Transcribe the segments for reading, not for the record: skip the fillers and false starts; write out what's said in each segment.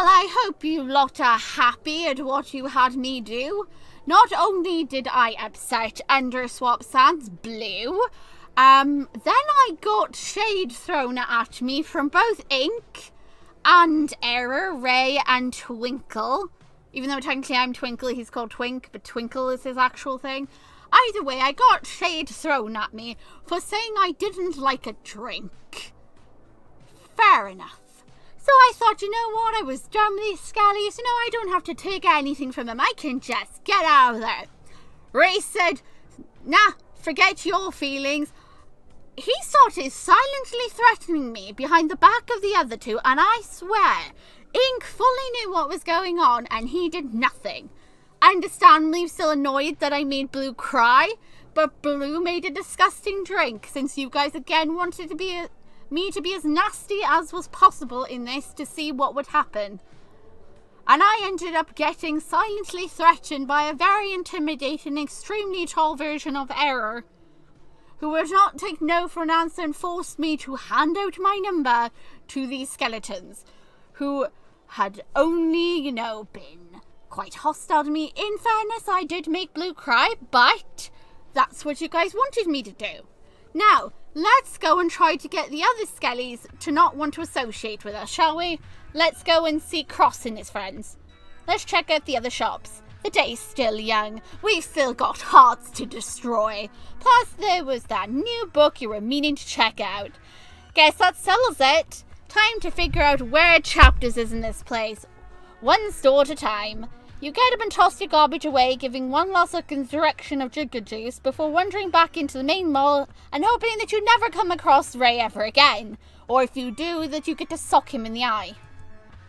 Well, I hope you lot are happy at what you had me do. Not only did I upset Underswap Sans Blue, then I got shade thrown at me from both Ink and Error, Ray, and Twinkle. Even though technically I'm Twinkle, he's called Twink, but Twinkle is his actual thing. Either way, I got shade thrown at me for saying I didn't like a drink. Fair enough. So I thought, you know what, I was done with these scallies. You know, I don't have to take anything from them. I can just get out of there. Ray said, nah, forget your feelings. He started silently threatening me behind the back of the other two, and I swear, Ink fully knew what was going on, and he did nothing. I understand he's still annoyed that I made Blue cry, but Blue made a disgusting drink, since you guys again wanted me to be as nasty as was possible in this to see what would happen. And I ended up getting silently threatened by a very intimidating, extremely tall version of Error, who would not take no for an answer and forced me to hand out my number to these skeletons, who had only, been quite hostile to me. In fairness, I did make Blue cry, but that's what you guys wanted me to do. Now, let's go and try to get the other skellies to not want to associate with us, shall we? Let's go and see Cross and his friends. Let's check out the other shops. The day's still young. We've still got hearts to destroy. Plus, there was that new book you were meaning to check out. Guess that settles it. Time to figure out where Chapters is in this place. One store at a time. You get up and toss your garbage away, giving one last look in the direction of Jigger Juice before wandering back into the main mall and hoping that you never come across Ray ever again. Or if you do, that you get to sock him in the eye.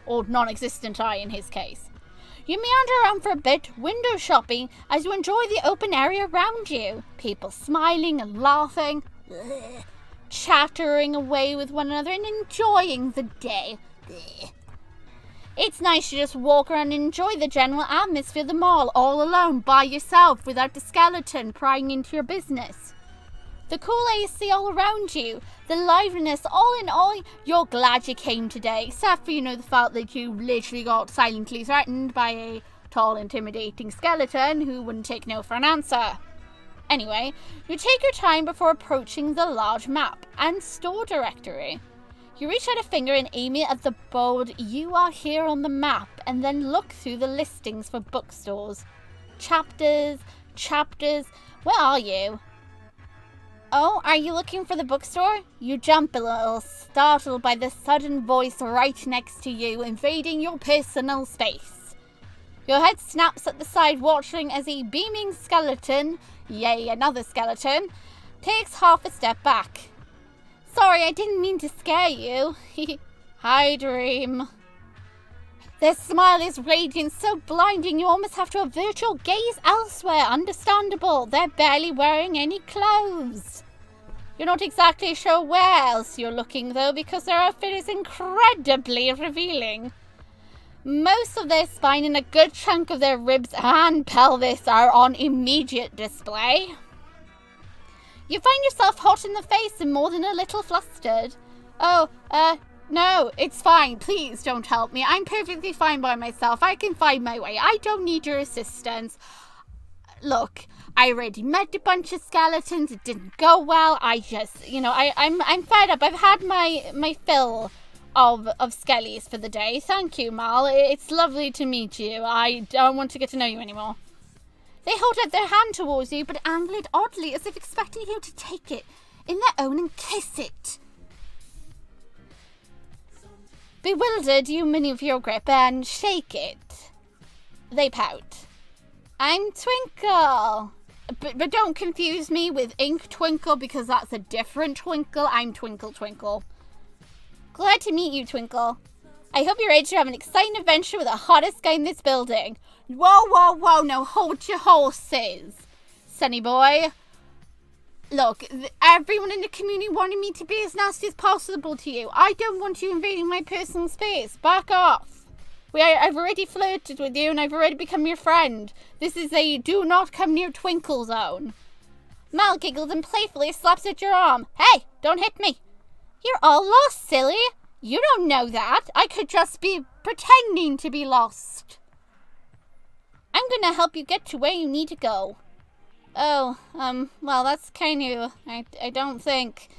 Or non-existent eye in his case. You meander around for a bit, window shopping, as you enjoy the open area around you. People smiling and laughing, chattering away with one another and enjoying the day. It's nice to just walk around and enjoy the general atmosphere of the mall all alone by yourself without the skeleton prying into your business. The cool AC all around you, the liveliness, all in all, you're glad you came today, except for, the fact that you literally got silently threatened by a tall, intimidating skeleton who wouldn't take no for an answer. Anyway, you take your time before approaching the large map and store directory. You reach out a finger and aim it at the bold "You are here" on the map, and then look through the listings for bookstores. Chapters, where are you? Oh, are you looking for the bookstore? You jump a little, startled by the sudden voice right next to you, invading your personal space. Your head snaps at the side, watching as a beaming skeleton, yay, another skeleton, takes half a step back. Sorry, I didn't mean to scare you. Hi, Dream. Their smile is radiant, so blinding you almost have to avert your gaze elsewhere. Understandable, they're barely wearing any clothes. You're not exactly sure where else you're looking, though, because their outfit is incredibly revealing. Most of their spine and a good chunk of their ribs and pelvis are on immediate display. You find yourself hot in the face and more than a little flustered. No, it's fine. Please don't help me. I'm perfectly fine by myself. I can find my way. I don't need your assistance. Look, I already met a bunch of skeletons. It didn't go well. I just, I'm fed up. I've had my fill of skellies for the day. Thank you, Mal. It's lovely to meet you. I don't want to get to know you anymore. They hold out their hand towards you, but angle it oddly, as if expecting you to take it in their own and kiss it. Bewildered, you maneuver your grip and shake it. They pout. I'm Twinkle. But don't confuse me with Ink Twinkle, because that's a different Twinkle. I'm Twinkle. Glad to meet you, Twinkle. I hope you're ready to have an exciting adventure with the hottest guy in this building. Whoa, no, hold your horses, Sonny boy. Look, everyone in the community wanted me to be as nasty as possible to you. I don't want you invading my personal space. Back off. I've already flirted with you and I've already become your friend. This is a do not come near Twinkle zone. Mal giggles and playfully slaps at your arm. Hey, don't hit me. You're all lost, silly. You don't know that. I could just be pretending to be lost. I'm gonna help you get to where you need to go. Oh, well, that's kind of... I don't think...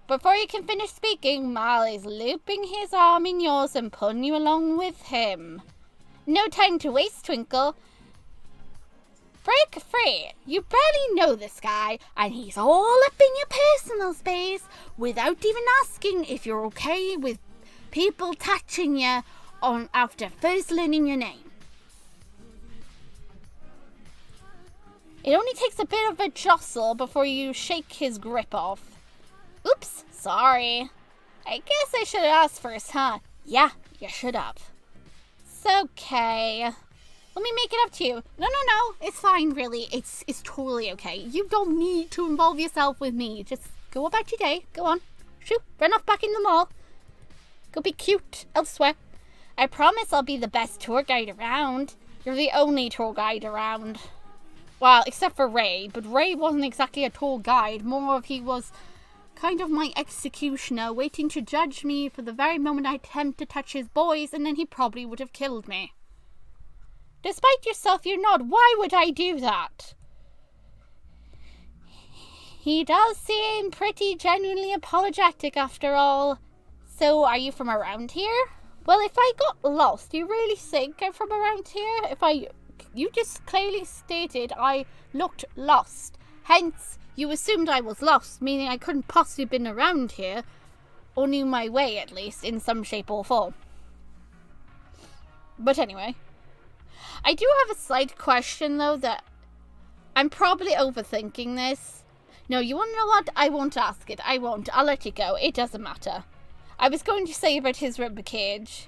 Before you can finish speaking, Mal is looping his arm in yours and pulling you along with him. No time to waste, Twinkle. Break free. You barely know this guy, and he's all up in your personal space without even asking if you're okay with people touching you on after first learning your name. It only takes a bit of a jostle before you shake his grip off. Oops, sorry. I guess I should have asked first, huh? Yeah, you should have. It's okay. Let me make it up to you. No, it's fine, really. It's totally okay. You don't need to involve yourself with me. Just go about your day. Go on. Shoot, run off back in the mall. Go be cute elsewhere. I promise I'll be the best tour guide around. You're the only tour guide around. Well, except for Ray. But Ray wasn't exactly a tour guide. More of he was kind of my executioner, waiting to judge me for the very moment I attempt to touch his boys, and then he probably would have killed me. Despite yourself, you're not. Why would I do that? He does seem pretty genuinely apologetic after all. So, are you from around here? Well, if I got lost, you really think I'm from around here? You just clearly stated I looked lost. Hence, you assumed I was lost, meaning I couldn't possibly have been around here, or knew my way, at least, in some shape or form. But anyway, I do have a slight question, though, that I'm probably overthinking this. No, you want to know what? I won't ask it. I won't. I'll let you go. It doesn't matter. I was going to say about his ribcage,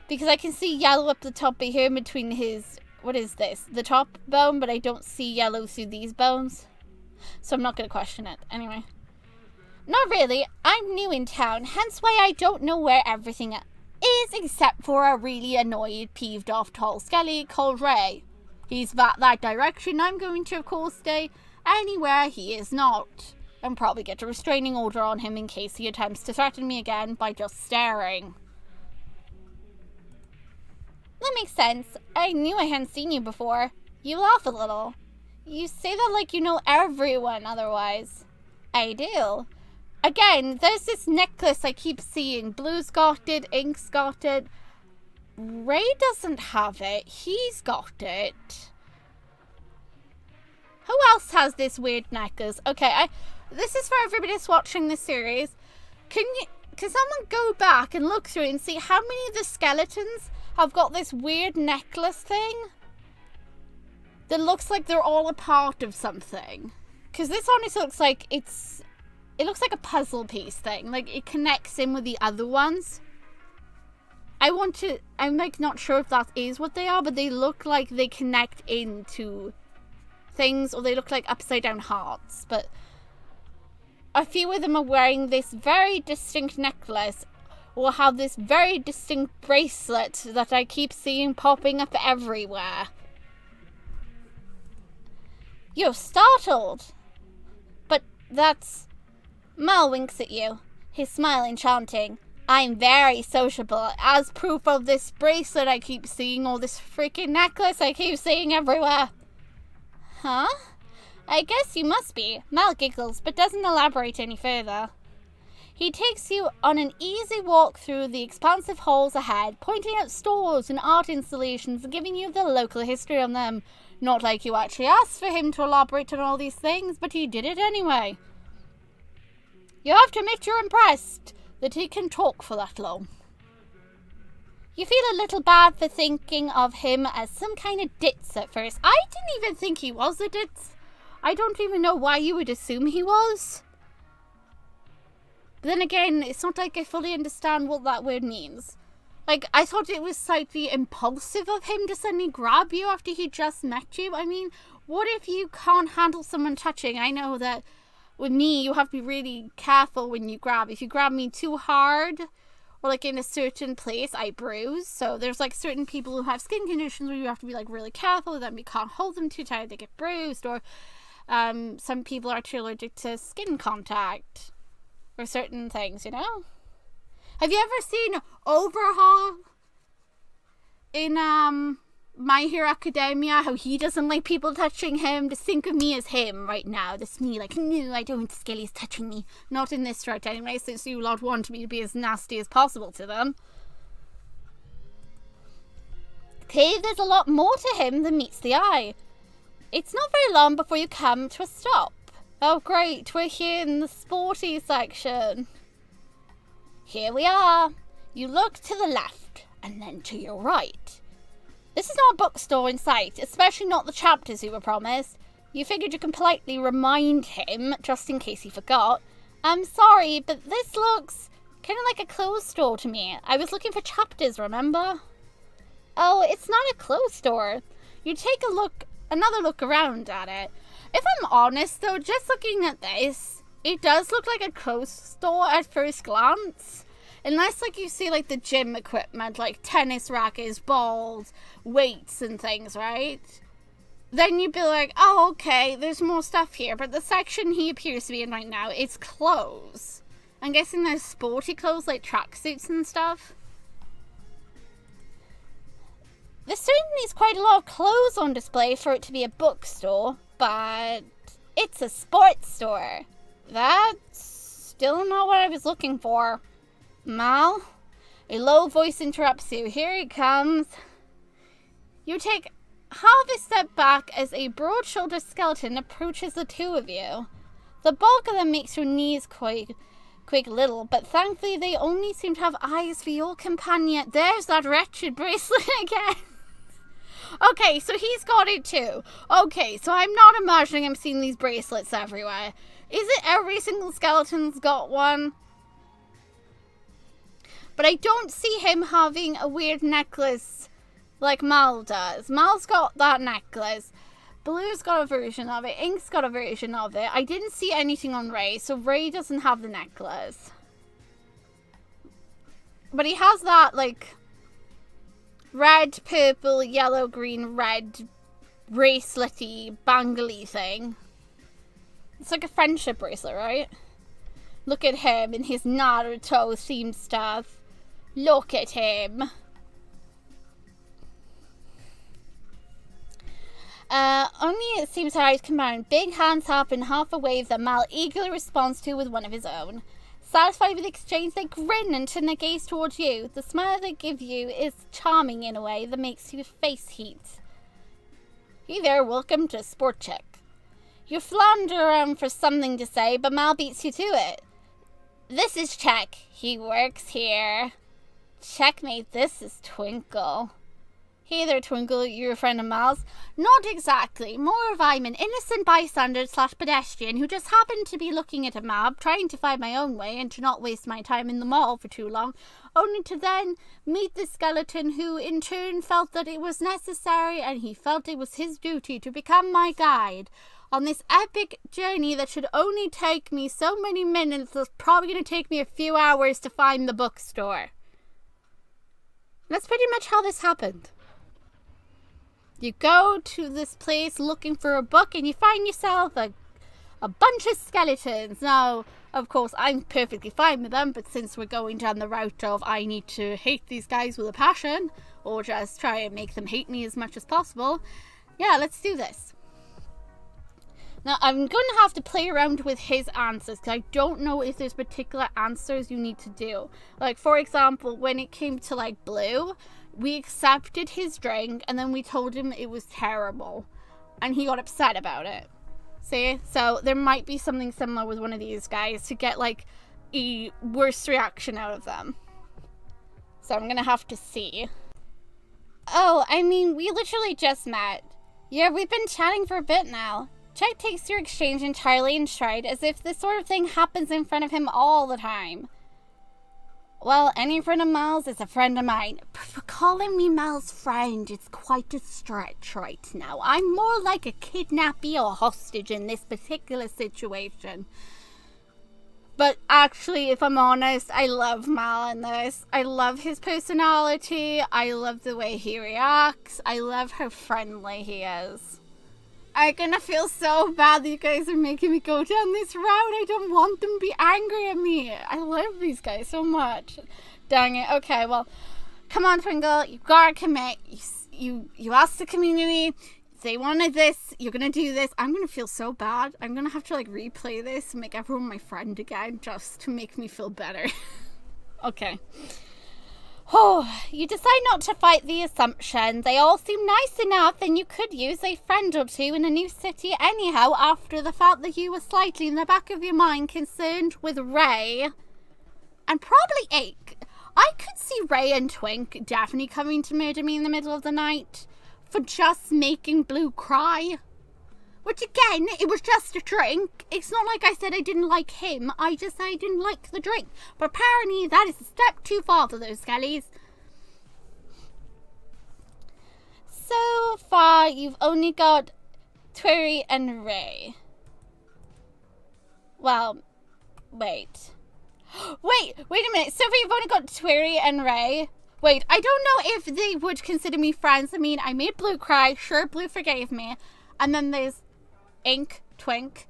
because I can see yellow up the top of here between his... What is this? The top bone, but I don't see yellow through these bones. So I'm not going to question it. Anyway. Not really. I'm new in town, hence why I don't know where everything is, except for a really annoyed, peeved off tall skelly called Ray. He's that direction. I'm going to, of course, stay anywhere he is not. And probably get a restraining order on him in case he attempts to threaten me again by just staring. That makes sense. I knew I hadn't seen you before. You laugh a little. You say that like you know everyone otherwise. I do. Again, there's this necklace I keep seeing. Blue's got it, Ink's got it. Ray doesn't have it. He's got it. Who else has this weird necklace? Okay, this is for everybody that's watching this series. Can someone go back and look through it and see how many of the skeletons have got this weird necklace thing that looks like they're all a part of something? Because this honestly looks like it looks like a puzzle piece thing. Like it connects in with the other ones. I'm like not sure if that is what they are, but they look like they connect into things, or they look like upside down hearts. But a few of them are wearing this very distinct necklace, or have this very distinct bracelet that I keep seeing popping up everywhere. You're startled. But that's... Mal winks at you, his smile enchanting. I'm very sociable, as proof of this bracelet I keep seeing, or this freaking necklace I keep seeing everywhere. Huh? I guess you must be. Mal giggles, but doesn't elaborate any further. He takes you on an easy walk through the expansive halls ahead, pointing out stores and art installations and giving you the local history on them. Not like you actually asked for him to elaborate on all these things, but he did it anyway. You have to admit you're impressed that he can talk for that long. You feel a little bad for thinking of him as some kind of ditz at first. I didn't even think he was a ditz. I don't even know why you would assume he was. But then again, it's not like I fully understand what that word means. Like, I thought it was slightly impulsive of him to suddenly grab you after he just met you. I mean, what if you can't handle someone touching? I know that with me, you have to be really careful when you grab. If you grab me too hard, or like in a certain place, I bruise. So there's like certain people who have skin conditions where you have to be like really careful. Then we can't hold them too tight, they get bruised. Or some people are too allergic to skin contact or certain things, you know. Have you ever seen Overhaul in My Hero Academia? How he doesn't like people touching him? Just think of me as him right now. This me like, no, I don't want Skelly's touching me. Not in this threat anyway, since you lot want me to be as nasty as possible to them. Okay, there's a lot more to him than meets the eye. It's not very long before you come to a stop. Oh great, we're here in the sporty section. Here we are. You look to the left, and then to your right. This is not a bookstore in sight, especially not the chapters you were promised. You figured you can politely remind him, just in case he forgot. I'm sorry, but this looks kind of like a clothes store to me. I was looking for chapters, remember? Oh, it's not a clothes store. You take another look around at it. If I'm honest though, just looking at this, it does look like a clothes store at first glance. Unless like you see like the gym equipment, like tennis rackets, balls, weights and things, right? Then you'd be like, oh okay, there's more stuff here. But the section he appears to be in right now, it's clothes. I'm guessing there's sporty clothes like tracksuits and stuff. There certainly is quite a lot of clothes on display for it to be a bookstore, but it's a sports store. That's still not what I was looking for. Mal? A low voice interrupts you. Here he comes. You take half a step back as a broad-shouldered skeleton approaches the two of you. The bulk of them makes your knees quake a little, but thankfully they only seem to have eyes for your companion. There's that wretched bracelet again. Okay, so he's got it too. Okay, so I'm not imagining I'm seeing these bracelets everywhere. Is it every single skeleton's got one? But I don't see him having a weird necklace like Mal does. Mal's got that necklace. Blue's got a version of it. Ink's got a version of it. I didn't see anything on Ray, so Ray doesn't have the necklace. But he has that, like, red, purple, yellow, green, red, bracelet-y, bangle-y thing. It's like a friendship bracelet, right? Look at him in his Naruto themed stuff. Look at him. Only it seems her eyes combine. Big hands up in half a wave that Mal eagerly responds to with one of his own. Satisfied with the exchange, they grin and turn their gaze towards you. The smile they give you is charming in a way that makes your face heat. Hey there, welcome to Sport Check. You flounder around for something to say, but Mal beats you to it. This is Check. He works here. Checkmate, this is Twinkle. Hey there, Twinkle, you're a friend of Mal's? Not exactly. More of I'm an innocent bystander / pedestrian who just happened to be looking at a map, trying to find my own way and to not waste my time in the mall for too long, only to then meet the skeleton who in turn felt that it was necessary and he felt it was his duty to become my guide. On this epic journey that should only take me so many minutes, it's probably going to take me a few hours to find the bookstore. That's pretty much how this happened. You go to this place looking for a book and you find yourself a bunch of skeletons. Now, of course, I'm perfectly fine with them, but since we're going down the route of I need to hate these guys with a passion, or just try and make them hate me as much as possible, yeah, let's do this. Now, I'm going to have to play around with his answers, because I don't know if there's particular answers you need to do. Like, for example, when it came to, like, Blue, we accepted his drink, and then we told him it was terrible, and he got upset about it. See? So, there might be something similar with one of these guys to get, like, a worse reaction out of them. So, I'm going to have to see. Oh, I mean, we literally just met. Yeah, we've been chatting for a bit now. Check takes your exchange entirely in stride, as if this sort of thing happens in front of him all the time. Well, any friend of Mal's is a friend of mine. For calling me Mal's friend, it's quite a stretch right now. I'm more like a kidnappee or hostage in this particular situation. But actually, if I'm honest, I love Mal in this. I love his personality. I love the way he reacts. I love how friendly he is. I'm gonna feel so bad that you guys are making me go down this route. I don't want them to be angry at me. I love these guys so much. Dang it. Okay, well, come on, Twinkle. You gotta commit. You asked the community. They wanted this. You're gonna do this. I'm gonna feel so bad. I'm gonna have to like replay this and make everyone my friend again just to make me feel better. Okay. Oh, you decide not to fight the assumption. They all seem nice enough, and you could use a friend or two in a new city anyhow, after the fact that you were slightly in the back of your mind concerned with Ray. And probably Ike. I could see Ray and Twink definitely coming to murder me in the middle of the night for just making Blue cry. Which again, it was just a drink. It's not like I said I didn't like him. I just said I didn't like the drink. But apparently that is a step too far for those skellies. So far, you've only got Twirry and Ray. Well, wait. Wait a minute. So far, you've only got Twirry and Ray. Wait, I don't know if they would consider me friends. I mean, I made Blue cry. Sure, Blue forgave me. And then there's Ink, Twink,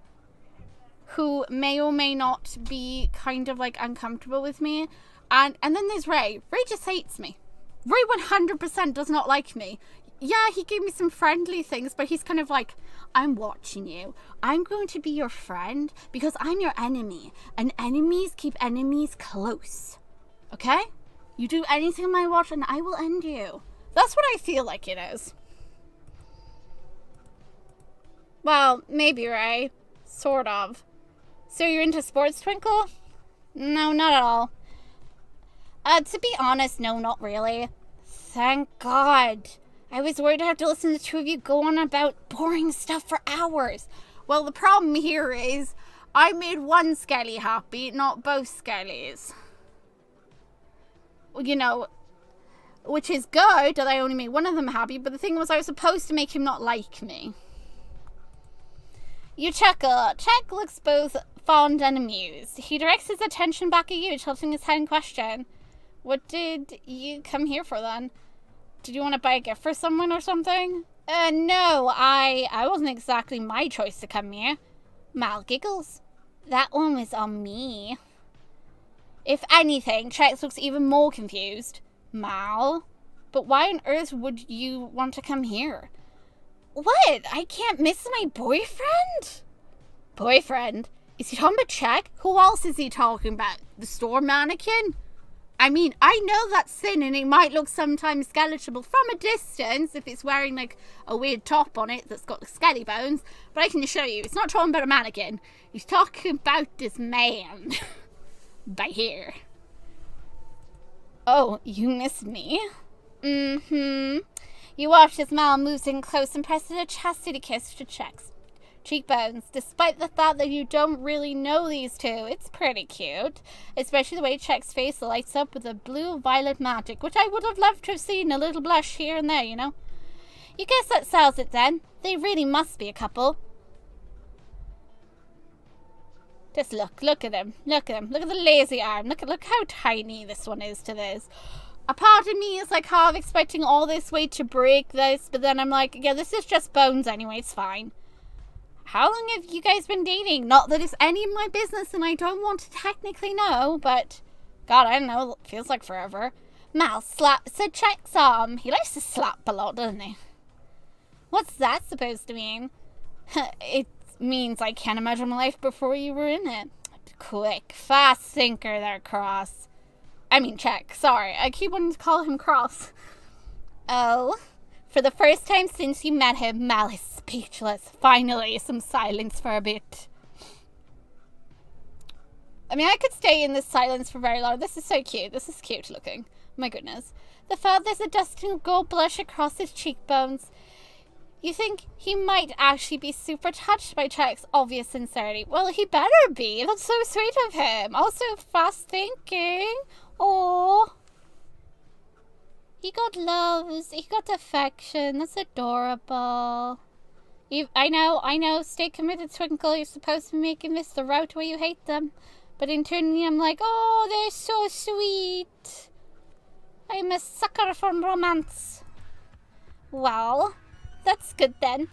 who may or may not be kind of like uncomfortable with me. And then there's Ray. Ray just hates me. Ray 100% does not like me. Yeah, he gave me some friendly things, but he's kind of like, I'm watching you. I'm going to be your friend because I'm your enemy. And enemies keep enemies close. Okay? You do anything on my watch and I will end you. That's what I feel like it is. Well, maybe, Ray. Sort of. So you're into sports, Twinkle? No, not at all. To be honest, no, not really. Thank God. I was worried I'd have to listen to the two of you go on about boring stuff for hours. Well, the problem here is I made one skelly happy, not both skellies. You know, which is good that I only made one of them happy, but the thing was I was supposed to make him not like me. You chuckle. Chuck looks both fond and amused. He directs his attention back at you, tilting his head in question. What did you come here for then? Did you want to buy a gift for someone or something? No, I wasn't exactly my choice to come here. Mal giggles. That one was on me. If anything, Chuck looks even more confused. Mal? But why on earth would you want to come here? What? I can't miss my boyfriend? Boyfriend? Is he talking about Chuck? Who else is he talking about? The store mannequin? I mean, I know that's thin and it might look sometimes skeletal from a distance if it's wearing like a weird top on it that's got the skelly bones. But I can assure you, it's not talking about a mannequin. He's talking about this man. By here. Oh, you missed me? Mm-hmm. You watch as Mal moves in close and presses a chastity kiss to Chuck's cheekbones. Despite the fact that you don't really know these two, it's pretty cute. Especially the way Chuck's face lights up with a blue-violet magic, which I would have loved to have seen a little blush here and there, you know? You guess that sells it then. They really must be a couple. Just look at him. Look at him. Look at the lazy arm. Look how tiny this one is to this. A part of me is like half expecting all this weight to break this, but then I'm like, yeah, this is just bones anyway, it's fine. How long have you guys been dating? Not that it's any of my business and I don't want to technically know, but God, I don't know, it feels like forever. Mal slaps a Chuck's arm. He likes to slap a lot, doesn't he? What's that supposed to mean? It means I can't imagine my life before you were in it. Quick, fast thinker there, Cross. I mean, Chuck. Sorry, I keep wanting to call him Cross. Oh, for the first time since you met him, Mal is speechless. Finally, some silence for a bit. I mean, I could stay in this silence for very long. This is so cute. This is cute looking. My goodness. The father's a dusting gold blush across his cheekbones. You think he might actually be super touched by Chuck's obvious sincerity? Well, he better be. That's so sweet of him. Also, fast thinking. Oh, he got loves. He got affection. That's adorable. I know. Stay committed, Twinkle. You're supposed to be making this the route where you hate them. But internally, I'm like, oh, they're so sweet. I'm a sucker for romance. Well, that's good then.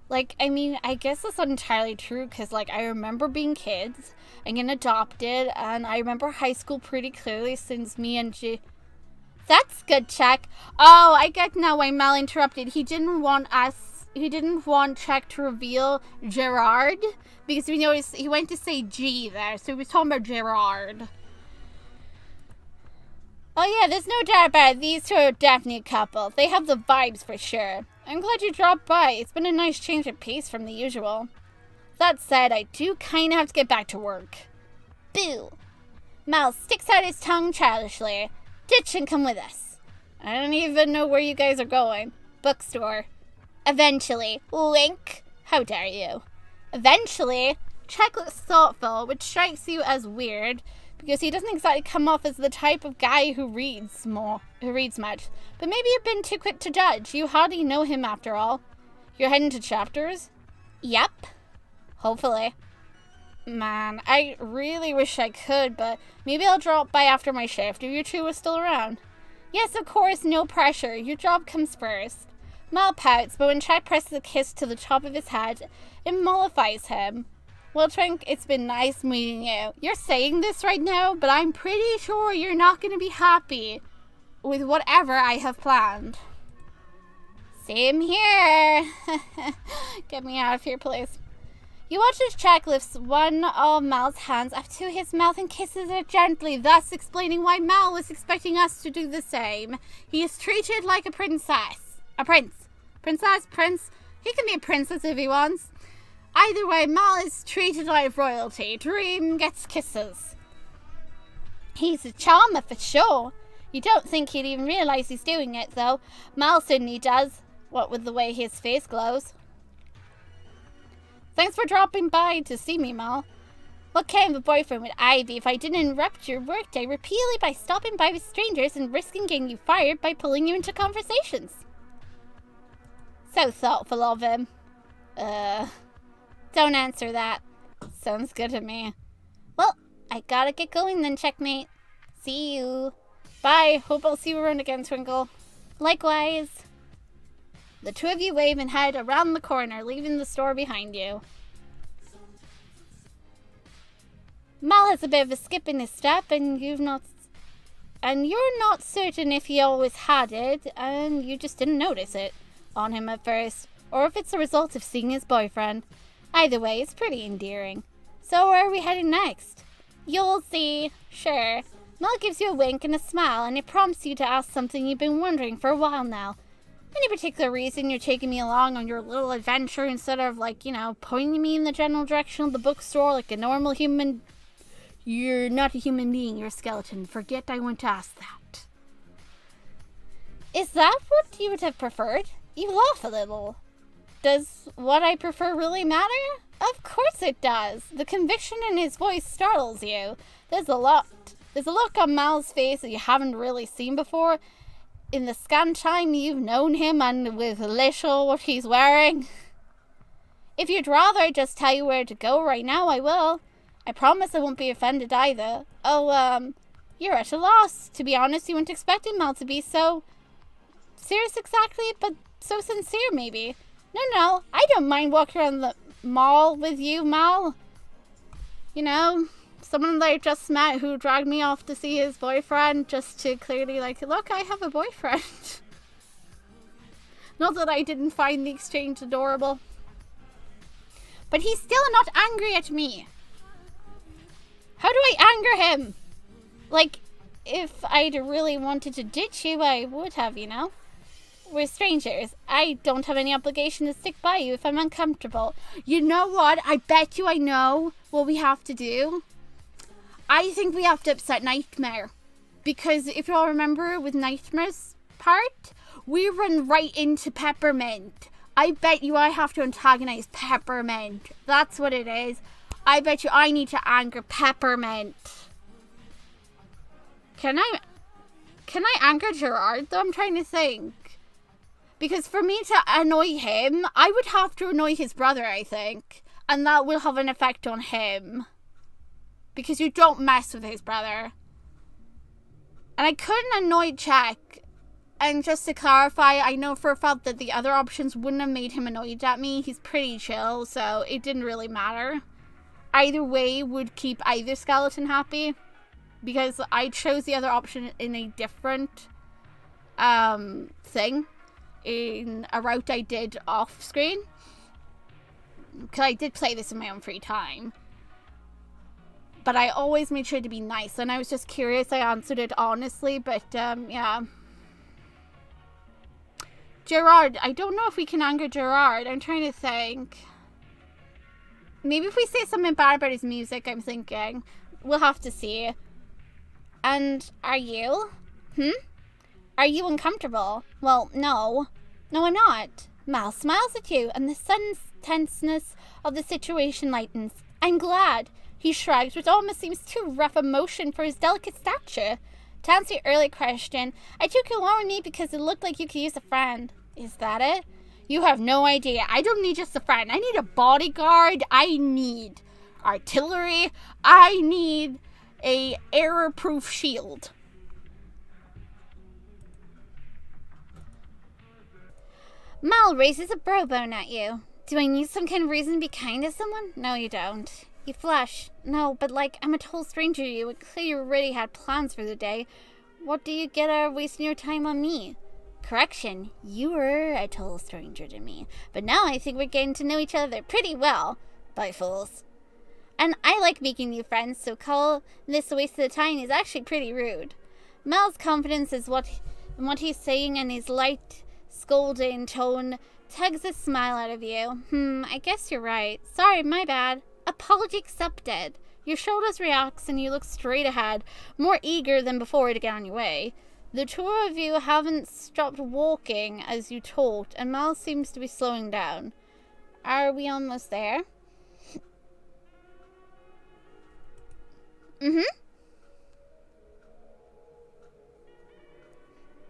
Like, I mean, I guess that's not entirely true, because, like, I remember being kids and getting adopted, and I remember high school pretty clearly since me and That's good, Chuck. Oh, I get now why Mal interrupted. He didn't want Chuck to reveal Gerard, because we noticed he went to say G there, so he was talking about Gerard. Oh yeah, there's no doubt about it. These two are definitely a couple. They have the vibes for sure. I'm glad you dropped by. It's been a nice change of pace from the usual. That said, I do kind of have to get back to work. Boo! Mal sticks out his tongue childishly. Ditch and come with us. I don't even know where you guys are going. Bookstore. Eventually. Wink. How dare you? Eventually. Chuck looks thoughtful, which strikes you as weird, because he doesn't exactly come off as the type of guy who reads much. But maybe you've been too quick to judge. You hardly know him after all. You're heading to chapters? Yep. Hopefully. Man, I really wish I could, but maybe I'll drop by after my shift if you two are still around. Yes, of course, no pressure. Your job comes first. Mal pouts, but when Chuck presses a kiss to the top of his head, it mollifies him. Well, Twink, it's been nice meeting you. You're saying this right now, but I'm pretty sure you're not going to be happy with whatever I have planned. Same here. Get me out of here, please. You watch as Chuck lifts one of Mal's hands up to his mouth and kisses it gently, thus explaining why Mal was expecting us to do the same. He is treated like a princess. A prince. Princess, prince. He can be a princess if he wants. Either way, Mal is treated like royalty. Dream gets kisses. He's a charmer for sure. You don't think he'd even realize he's doing it, though. Mal certainly does, what with the way his face glows. Thanks for dropping by to see me, Mal. What kind of a boyfriend would I be if I didn't interrupt your workday repeatedly by stopping by with strangers and risking getting you fired by pulling you into conversations? So thoughtful of him. Don't answer that. Sounds good to me. Well, I gotta get going then, checkmate. See you. Bye. Hope I'll see you around again, Twinkle. Likewise. The two of you wave and head around the corner, leaving the store behind you. Mal has a bit of a skip in his step, and you're not certain if he always had it, and you just didn't notice it on him at first, or if it's a result of seeing his boyfriend. Either way, it's pretty endearing. So where are we heading next? You'll see. Sure. Mal gives you a wink and a smile, and it prompts you to ask something you've been wondering for a while now. Any particular reason you're taking me along on your little adventure instead of, like, pointing me in the general direction of the bookstore like a normal human? You're not a human being, you're a skeleton. Forget I want to ask that. Is that what you would have preferred? You laugh a little. Does what I prefer really matter? Of course it does. The conviction in his voice startles you. There's a look on Mal's face that you haven't really seen before in the scant time you've known him, and with little what he's wearing. If you'd rather I just tell you where to go right now, I will. I promise I won't be offended either. Oh, you're at a loss. To be honest, you weren't expecting Mal to be so serious exactly, but so sincere maybe. No, I don't mind walking around the mall with you, Mal. Someone that I just met who dragged me off to see his boyfriend just to clearly, look, I have a boyfriend. Not that I didn't find the exchange adorable. But he's still not angry at me. How do I anger him? If I'd really wanted to ditch you, I would have, We're strangers. I don't have any obligation to stick by you if I'm uncomfortable. You know what? I bet you I know what we have to do. I think we have to upset Nightmare. Because if you all remember with Nightmare's part, we run right into Peppermint. I bet you I have to antagonize Peppermint. That's what it is. I bet you I need to anger Peppermint. Can I anger Gerard though? I'm trying to think. Because for me to annoy him, I would have to annoy his brother, I think. And that will have an effect on him. Because you don't mess with his brother. And I couldn't annoy Chuck And just to clarify, I know for a fact that the other options wouldn't have made him annoyed at me. He's pretty chill, so it didn't really matter. Either way would keep either skeleton happy, because I chose the other option in a different thing, in a route I did off screen, because I did play this in my own free time. But I always made sure to be nice, and I was just curious. I answered it honestly, but yeah. Gerard, I don't know if we can anger Gerard. I'm trying to think. Maybe if we say something bad about his music, I'm thinking. We'll have to see. And are you? Are you uncomfortable? Well, no. No, I'm not. Mal smiles at you, and the sudden tenseness of the situation lightens. I'm glad. He shrugs, which almost seems too rough a motion for his delicate stature. To answer your earlier question, I took you along with me because it looked like you could use a friend. Is that it? You have no idea. I don't need just a friend. I need a bodyguard. I need artillery. I need a error-proof shield. Mal raises a brow bone at you. Do I need some kind of reason to be kind to someone? No, you don't. You flush. No, but I'm a total stranger to you. It clearly you already had plans for the day. What do you get out of wasting your time on me? Correction, you were a total stranger to me. But now I think we're getting to know each other pretty well. Bye, fools. And I like making new friends, so call this a waste of time is actually pretty rude. Mal's confidence is what he's saying, and his light, scolding tone tugs a smile out of you. I guess you're right. Sorry, my bad. Apology accepted. Your shoulders relax and you look straight ahead, more eager than before to get on your way. The two of you haven't stopped walking as you talked, and Mal seems to be slowing down. Are we almost there?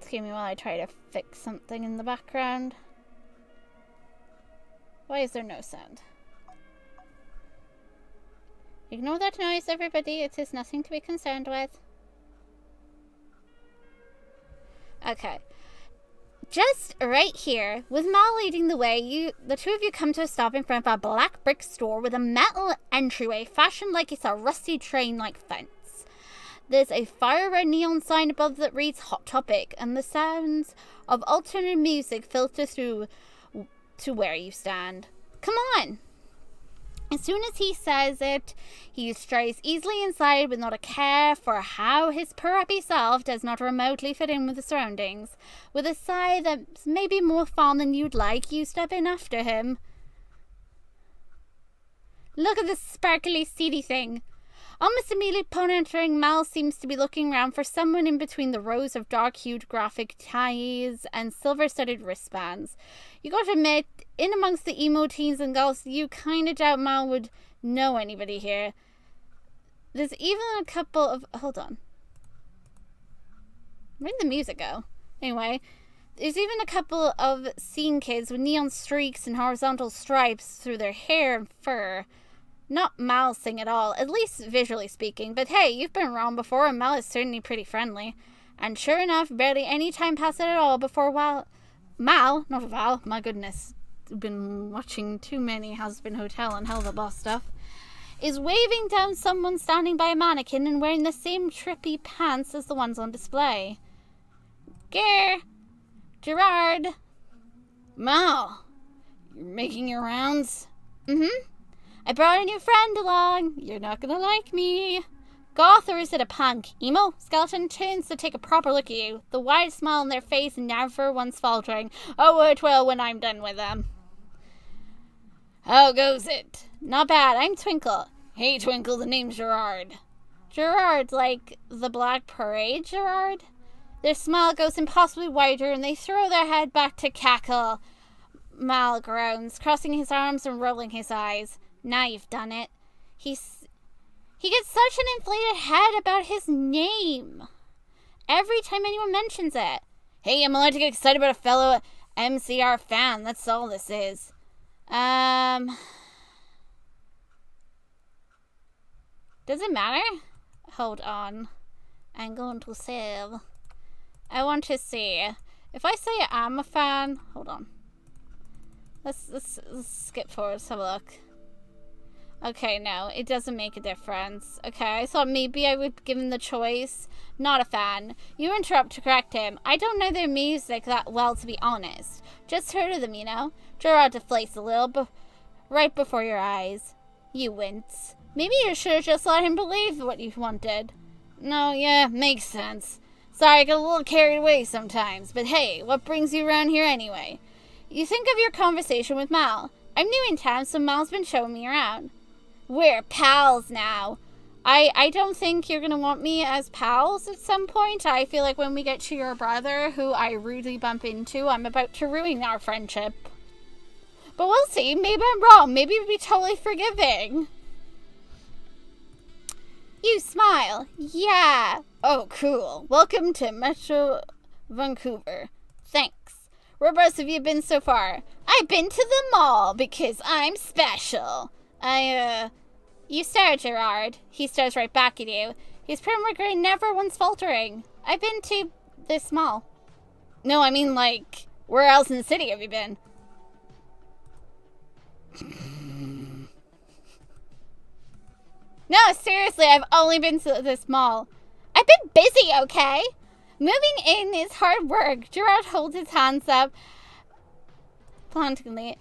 Excuse me while I try to fix something in the background. Why is there no sound? Ignore that noise, everybody. It is nothing to be concerned with. Okay. Just right here, with Mal leading the way, the two of you come to a stop in front of a black brick store with a metal entryway fashioned like it's a rusty train-like fence. There's a fire-red neon sign above that reads Hot Topic, and the sounds of alternative music filter through to where you stand. Come on! As soon as he says it, he strides easily inside with not a care for how his poor-happy self does not remotely fit in with the surroundings. With a sigh that's maybe more fond than you'd like, you step in after him. Look at this sparkly, seedy thing. Almost immediately upon entering, Mal seems to be looking around for someone in between the rows of dark-hued graphic ties and silver-studded wristbands. You gotta admit, in amongst the emo teens and girls, you kinda doubt Mal would know anybody here. There's even a couple of... Hold on. Where did the music go? Anyway, there's even a couple of scene kids with neon streaks and horizontal stripes through their hair and fur. Not Mal's thing at all, at least visually speaking. But hey, you've been wrong before, and Mal is certainly pretty friendly. And sure enough, barely any time passed at all before Mal, not Val, my goodness, I've been watching too many Has-Been Hotel and Hell the Boss stuff, is waving down someone standing by a mannequin and wearing the same trippy pants as the ones on display. Gerard. Mal, you're making your rounds? I brought a new friend along. You're not gonna like me. Goth, or is it a punk? Emo? Skeleton turns to take a proper look at you, the wide smile on their face never once faltering. Oh, it will when I'm done with them. How goes it? Not bad. I'm Twinkle. Hey, Twinkle, the name's Gerard. Gerard, like the Black Parade, Gerard? Their smile goes impossibly wider, and they throw their head back to cackle. Mal groans, crossing his arms and rolling his eyes. Now you've done it. He gets such an inflated head about his name. Every time anyone mentions it. Hey, I'm allowed to get excited about a fellow MCR fan. That's all this is. Does it matter? Hold on. I'm going to save. I want to see. If I say I'm a fan, hold on. Let's skip forward. Let's have a look. Okay, no, it doesn't make a difference. Okay, I thought maybe I would give him the choice. Not a fan. You interrupt to correct him. I don't know their music that well, to be honest. Just heard of them, you know. Gerard deflates a little, right before your eyes. You wince. Maybe you should have just let him believe what you wanted. No, yeah, makes sense. Sorry, I get a little carried away sometimes. But hey, what brings you around here anyway? You think of your conversation with Mal. I'm new in town, so Mal's been showing me around. We're pals now. I don't think you're going to want me as pals at some point. I feel like when we get to your brother, who I rudely bump into, I'm about to ruin our friendship. But we'll see. Maybe I'm wrong. Maybe we'll be totally forgiving. You smile. Yeah. Oh, cool. Welcome to Metro Vancouver. Thanks. Whereabouts have you been so far? I've been to the mall because I'm special. You stare at Gerard. He stares right back at you. His primer gray never once faltering. I've been to this mall. No, I mean, like, where else in the city have you been? No, seriously, I've only been to this mall. I've been busy, okay? Moving in is hard work. Gerard holds his hands up tauntingly.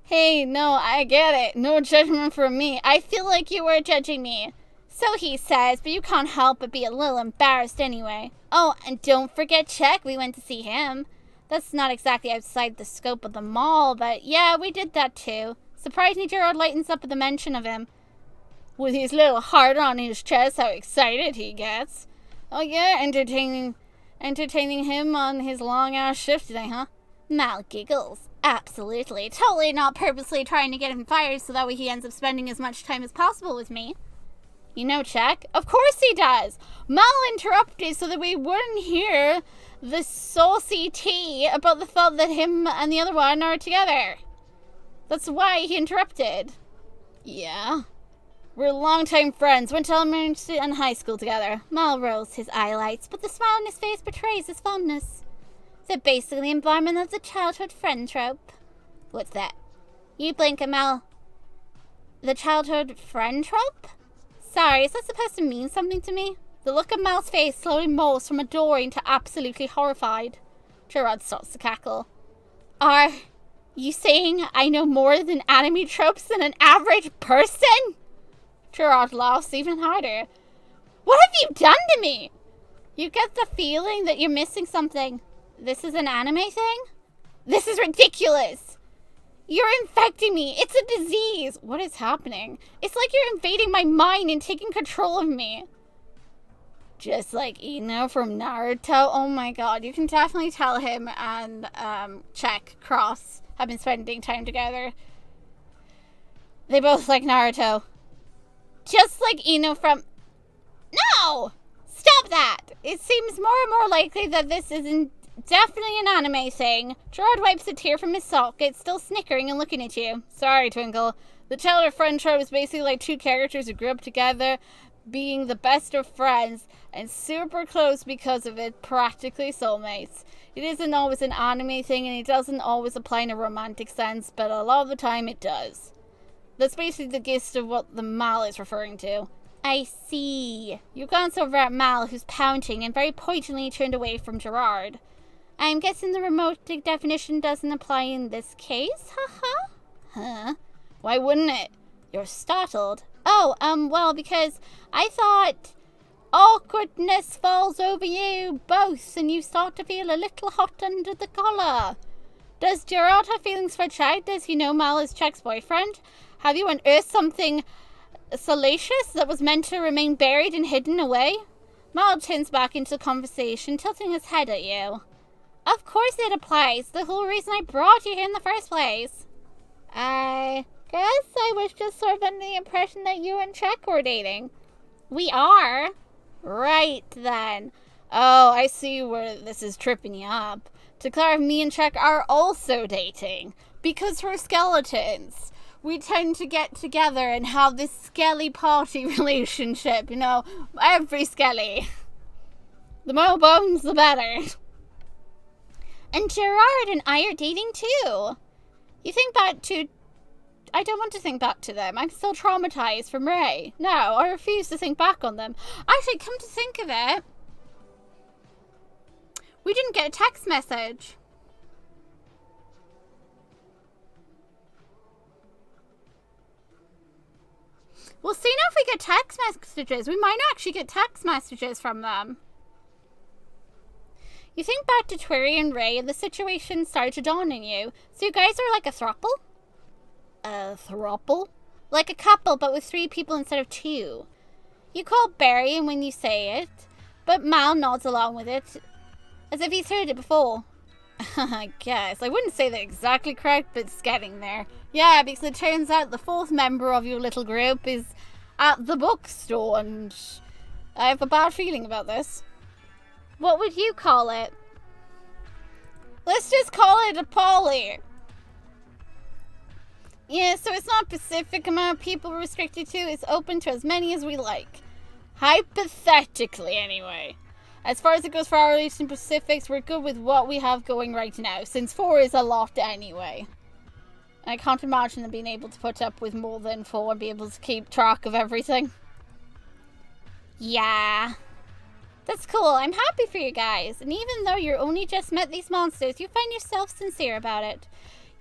Hey, no, I get it. No judgment from me. I feel like you were judging me. So he says, but you can't help but be a little embarrassed anyway. Oh, and don't forget Czech. We went to see him. That's not exactly outside the scope of the mall, but yeah, we did that too. Surprisingly, Gerard lightens up at the mention of him. With his little heart on his chest, how excited he gets. Oh yeah, entertaining him on his long-ass shift today, huh? Mal giggles. Absolutely. Totally not purposely trying to get him fired so that way he ends up spending as much time as possible with me. You know Czech? Of course he does. Mal interrupted so that we wouldn't hear the saucy tea about the thought that him and the other one are together. That's why he interrupted. Yeah. We're longtime friends. Went to elementary and high school together. Mal rolls his eyelids, but the smile on his face betrays his fondness. They're basically the embodiment of the childhood friend trope. What's that? You blink and Mal. The childhood friend trope? Sorry, is that supposed to mean something to me? The look of Mal's face slowly molds from adoring to absolutely horrified. Gerard starts to cackle. Are you saying I know more than anime tropes than an average person? Gerard laughs even harder. What have you done to me? You get the feeling that you're missing something. This is an anime thing? This is ridiculous. You're infecting me. It's a disease. What is happening? It's like you're invading my mind and taking control of me. Just like Ino from Naruto. Oh my god. You can definitely tell him and Czech Cross have been spending time together. They both like Naruto. Just like Ino from... No! Stop that! It seems more and more likely that this isn't definitely an anime thing. Gerard wipes a tear from his socket, still snickering and looking at you. Sorry, Twinkle. The childhood friend trope is basically like two characters who grew up together, being the best of friends, and super close because of it, practically soulmates. It isn't always an anime thing, and it doesn't always apply in a romantic sense, but a lot of the time it does. That's basically the gist of what the Mal is referring to. I see. You glance over at Mal, who's pouting and very pointedly turned away from Gerard. I'm guessing the remote definition doesn't apply in this case, haha? Huh? Why wouldn't it? You're startled. Oh, well, because I thought awkwardness falls over you both and you start to feel a little hot under the collar. Does Gerard have feelings for Czech? Does he know Mal is Czech's boyfriend? Have you unearthed something salacious that was meant to remain buried and hidden away? Mal turns back into the conversation, tilting his head at you. Of course it applies. The whole reason I brought you here in the first place. I guess I was just sort of under the impression that you and Czech were dating. We are? Right then. Oh, I see where this is tripping you up. To clarify, me and Czech are also dating. Because we're skeletons. We tend to get together and have this skelly party relationship, you know, every skelly. The more bones, the better. And Gerard and I are dating too. You think back to... I don't want to think back to them. I'm still traumatized from Ray. No, I refuse to think back on them. Actually, come to think of it, we didn't get a text message. We'll see now if we get text messages. We might actually get text messages from them. You think back to Twirry and Ray and the situation started to dawn on you. So you guys are like a throuple? A throuple? Like a couple, but with 3 people instead of 2. You call Barry when you say it, but Mal nods along with it, as if he's heard it before. I guess. I wouldn't say that exactly correct, but it's getting there. Yeah, because it turns out the 4th member of your little group is at the bookstore, and I have a bad feeling about this. What would you call it? Let's just call it a Polly. Yeah, so it's not a specific amount of people we're restricted to. It's open to as many as we like. Hypothetically, anyway. As far as it goes for our Eastern Pacifics, we're good with what we have going right now, since 4 is a lot anyway. I can't imagine them being able to put up with more than 4 and be able to keep track of everything. Yeah. That's cool. I'm happy for you guys. And even though you're only just met these monsters, you find yourself sincere about it.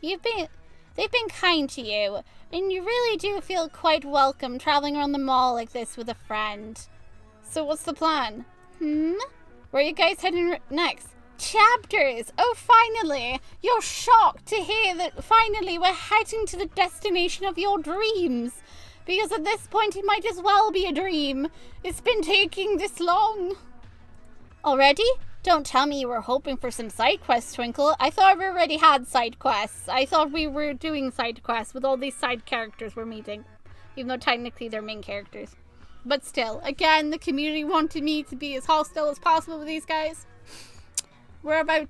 They've been kind to you, and you really do feel quite welcome traveling around the mall like this with a friend. So what's the plan? Where are you guys heading next? Chapters! Oh, finally! You're shocked to hear that finally we're heading to the destination of your dreams. Because at this point it might as well be a dream. It's been taking this long. Already? Don't tell me you were hoping for some side quests, Twinkle. I thought we already had side quests. I thought we were doing side quests with all these side characters we're meeting. Even though technically they're main characters. But still, again, the community wanted me to be as hostile as possible with these guys. You're about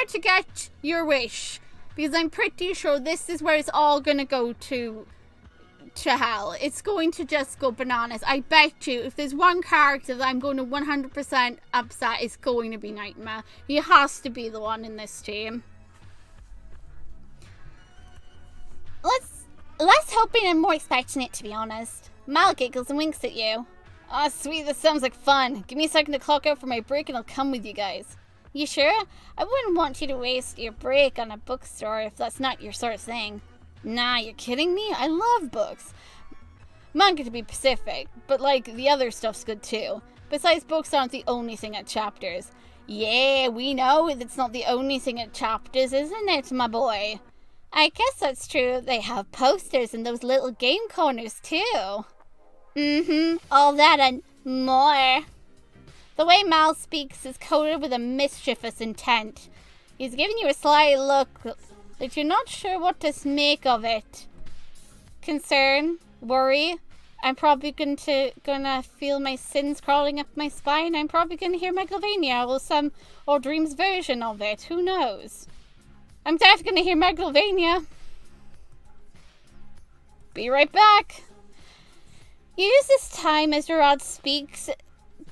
to get your wish. Because I'm pretty sure this is where it's all gonna go to hell. It's going to just go bananas. I bet you if there's one character that I'm going to 100% upset, it's going to be Nightmare. He has to be the one in this team. Less hoping and more expecting it, to be honest. Mal giggles and winks at you. Oh, sweet, this sounds like fun. Give me a second to clock out for my break and I'll come with you guys. You sure? I wouldn't want you to waste your break on a bookstore if that's not your sort of thing. Nah, you're kidding me? I love books. Manga to be specific, but like the other stuff's good too. Besides, books aren't the only thing at Chapters. Yeah, we know it's not the only thing at Chapters, isn't it, my boy? I guess that's true. They have posters and those little game corners too. All that and more. The way Mal speaks is coded with a mischievous intent. He's giving you a sly look that you're not sure what to make of it. Concern, worry. I'm probably gonna feel my sins crawling up my spine. I'm probably gonna hear Megalovania or Dream's version of it. Who knows? I'm definitely gonna hear Megalovania. Be right back. You use this time as Gerard speaks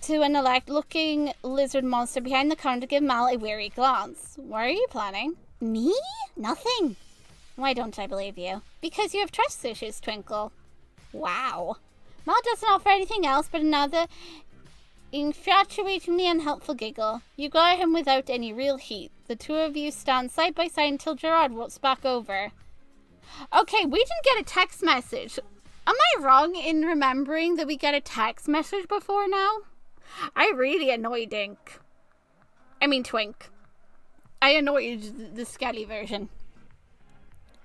to an elect-looking lizard monster behind the counter to give Mal a wary glance. What are you planning? Me? Nothing. Why don't I believe you? Because you have trust issues, Twinkle. Wow. Mal doesn't offer anything else but another infatuatingly unhelpful giggle. You glare at him without any real heat. The 2 of you stand side by side until Gerard walks back over. Okay, we didn't get a text message. Am I wrong in remembering that we get a text message before now? I really annoyed Twink. I annoyed the Skelly version.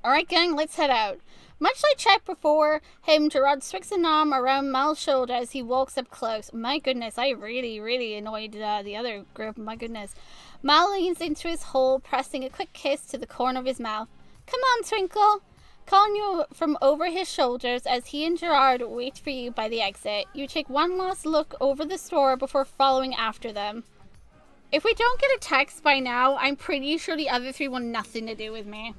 Alright gang, let's head out. Much like Chet before him, Gerard swings an arm around Mal's shoulder as he walks up close. My goodness, I really annoyed the other group. My goodness. Mal leans into his hole, pressing a quick kiss to the corner of his mouth. Come on, Twinkle. Calling you from over his shoulders as he and Gerard wait for you by the exit. You take one last look over the store before following after them. If we don't get a text by now, I'm pretty sure the other 3 want nothing to do with me.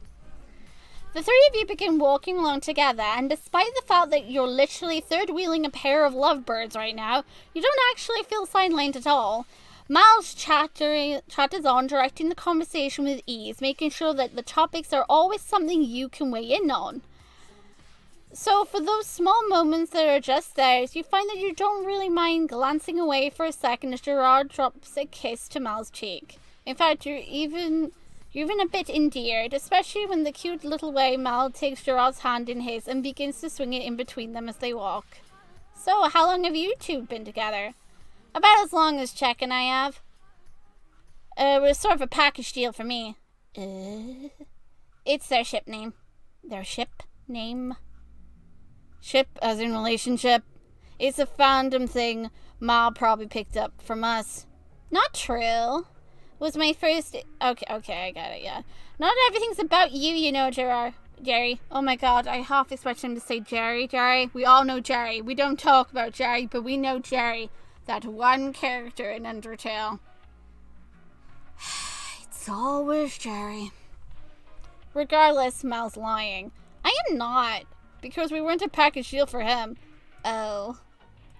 The 3 of you begin walking along together, and despite the fact that you're literally third-wheeling a pair of lovebirds right now, you don't actually feel sidelined at all. Miles chatters on, directing the conversation with ease, making sure that the topics are always something you can weigh in on. So for those small moments that are just theirs, you find that you don't really mind glancing away for a second as Gerard drops a kiss to Mal's cheek. In fact, you're even a bit endeared, especially when the cute little way Mal takes Gerard's hand in his and begins to swing it in between them as they walk. So, how long have you two been together? About as long as Czech and I have. It was sort of a package deal for me. It's their ship name. Their ship name? Ship as in relationship. It's a fandom thing Ma probably picked up from us. Not true. Was my first... Okay, I got it, yeah. Not everything's about you, you know, Jerry. Oh my god, I half expect him to say Jerry. We all know Jerry. We don't talk about Jerry, but we know Jerry. That one character in Undertale. It's always Jerry. Regardless, Mal's lying. I am not, because we weren't a package deal for him. Oh.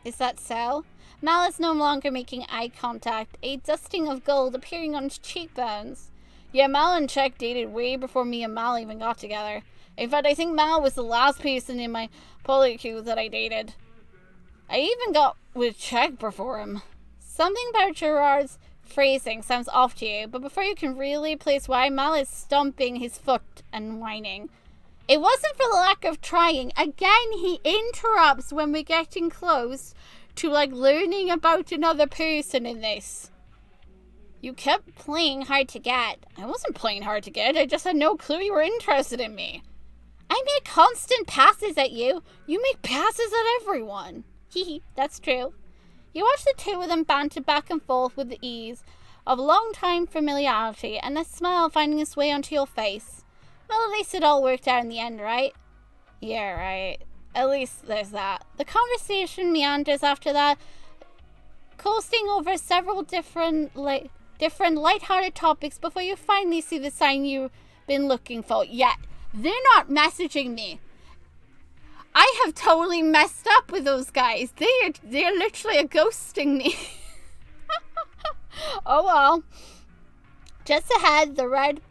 Is that so? Mal is no longer making eye contact, a dusting of gold appearing on his cheekbones. Yeah, Mal and Czech dated way before me and Mal even got together. In fact, I think Mal was the last person in my polycule that I dated. I even got with Czech before him. Something about Gerard's phrasing sounds off to you, but before you can really place why, Mal is stomping his foot and whining. It wasn't for the lack of trying. Again, he interrupts when we're getting close to, learning about another person in this. You kept playing hard to get. I wasn't playing hard to get. I just had no clue you were interested in me. I made constant passes at you. You make passes at everyone. Hee, that's true. You watch the two of them banter back and forth with the ease of long-time familiarity and a smile finding its way onto your face. Well, at least it all worked out in the end, right? Yeah, right. At least there's that. The conversation meanders after that, coasting over several different light-hearted topics before you finally see the sign you've been looking for. Yeah, they're not messaging me. I have totally messed up with those guys. They're literally ghosting me. Oh well. Just ahead, the red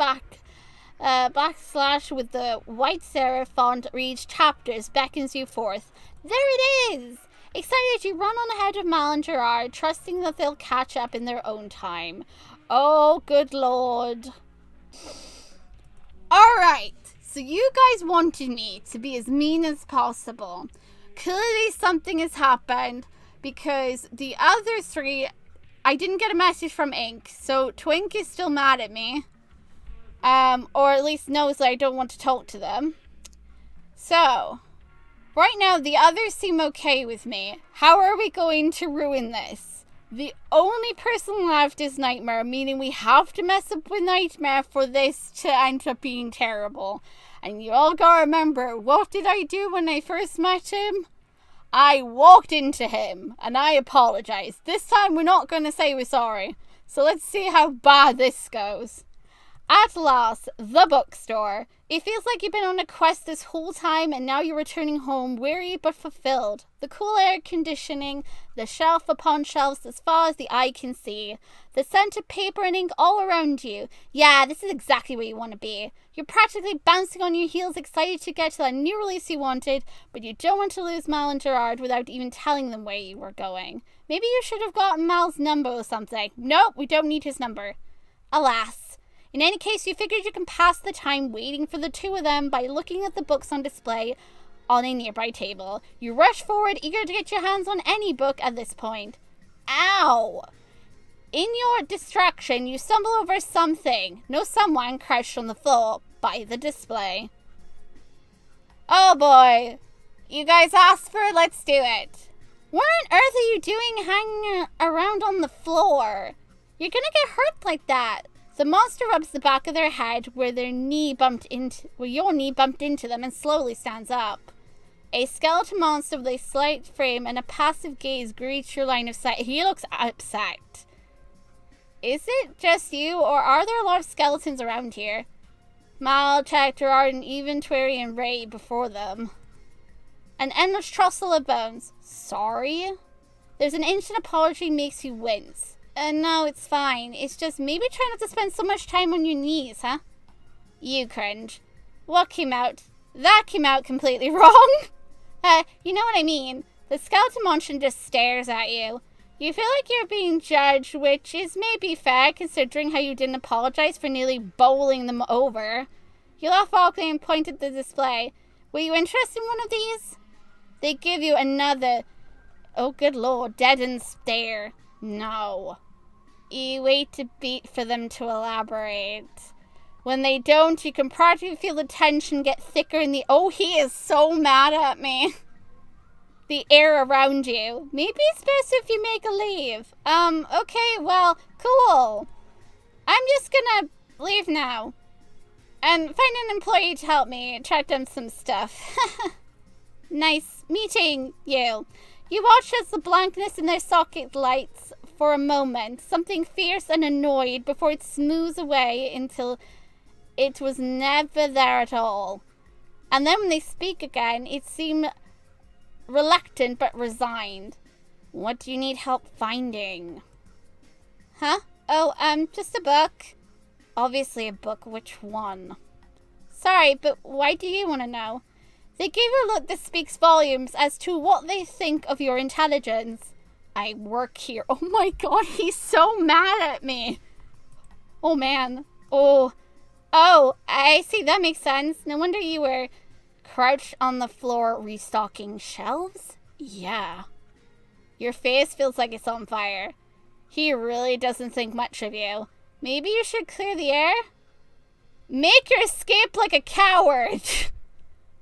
backslash with the white serif font reads chapters beckons you forth. There it is! Excited, you run on ahead of Mal and Gerard, trusting that they'll catch up in their own time. Oh, good lord. Alright. So you guys wanted me to be as mean as possible. Clearly something has happened because the other three, I didn't get a message from Ink. So Twink is still mad at me. Or at least knows that I don't want to talk to them. So, right now the others seem okay with me. How are we going to ruin this? The only person left is Nightmare, meaning we have to mess up with Nightmare for this to end up being terrible. And you all gotta remember, what did I do when I first met him? I walked into him, and I apologized. This time we're not gonna say we're sorry. So let's see how bad this goes. At last, the bookstore. It feels like you've been on a quest this whole time and now you're returning home weary but fulfilled. The cool air conditioning, the shelf upon shelves as far as the eye can see. The scent of paper and ink all around you. Yeah, this is exactly where you want to be. You're practically bouncing on your heels, excited to get to that new release you wanted, but you don't want to lose Mal and Gerard without even telling them where you were going. Maybe you should have gotten Mal's number or something. Nope, we don't need his number. Alas. In any case, you figured you can pass the time waiting for the two of them by looking at the books on display on a nearby table. You rush forward, eager to get your hands on any book at this point. Ow! In your distraction, you stumble over something. No, someone crouched on the floor by the display. Oh boy. You guys asked for it, let's do it. What on earth are you doing hanging around on the floor? You're gonna get hurt like that. The monster rubs the back of their head where your knee bumped into them and slowly stands up. A skeleton monster with a slight frame and a passive gaze greets your line of sight. He looks upset. Is it just you, or are there a lot of skeletons around here? Mal, Czech, Gerard, and even Twary and Ray before them. An endless trussle of bones. Sorry? There's an instant apology makes you wince. No, it's fine. It's just maybe try not to spend so much time on your knees, huh? You cringe. What came out? That came out completely wrong. You know what I mean. The skeleton monster just stares at you. You feel like you're being judged, which is maybe fair considering how you didn't apologize for nearly bowling them over. You laugh awkwardly and point at the display. Were you interested in one of these? They give you another, oh good lord, deadened stare. No. You wait for them to elaborate. When they don't, you can practically feel the tension get thicker in the, oh, he is so mad at me. The air around you. Maybe it's best if you make a leave. Okay, well, cool. I'm just gonna leave now. And find an employee to help me track down some stuff. Nice meeting you. You watch as the blankness in their socket lights for a moment, something fierce and annoyed, before it smooths away until it was never there at all. And then when they speak again, it seemed reluctant but resigned. What do you need help finding? Huh? Oh, just a book. Obviously a book. Which one? Sorry, but why do you want to know? They give you a look that speaks volumes as to what they think of your intelligence. I work here. Oh my god, he's so mad at me. Oh man. Oh, I see. That makes sense. No wonder you were crouched on the floor restocking shelves? Yeah. Your face feels like it's on fire. He really doesn't think much of you. Maybe you should clear the air? Make your escape like a coward.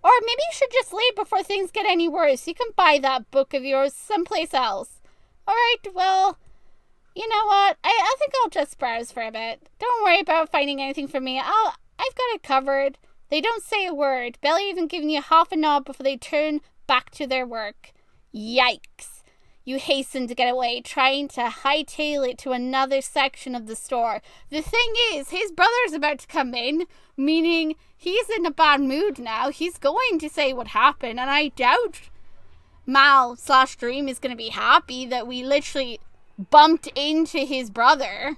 Or maybe you should just leave before things get any worse. You can buy that book of yours someplace else. Alright, well, you know what? I think I'll just browse for a bit. Don't worry about finding anything for me. I've got it covered. They don't say a word, barely even giving you half a nod before they turn back to their work. Yikes. You hasten to get away, trying to hightail it to another section of the store. The thing is, his brother's about to come in, meaning he's in a bad mood now. He's going to say what happened, and I doubt Mal/Dream is going to be happy that we literally bumped into his brother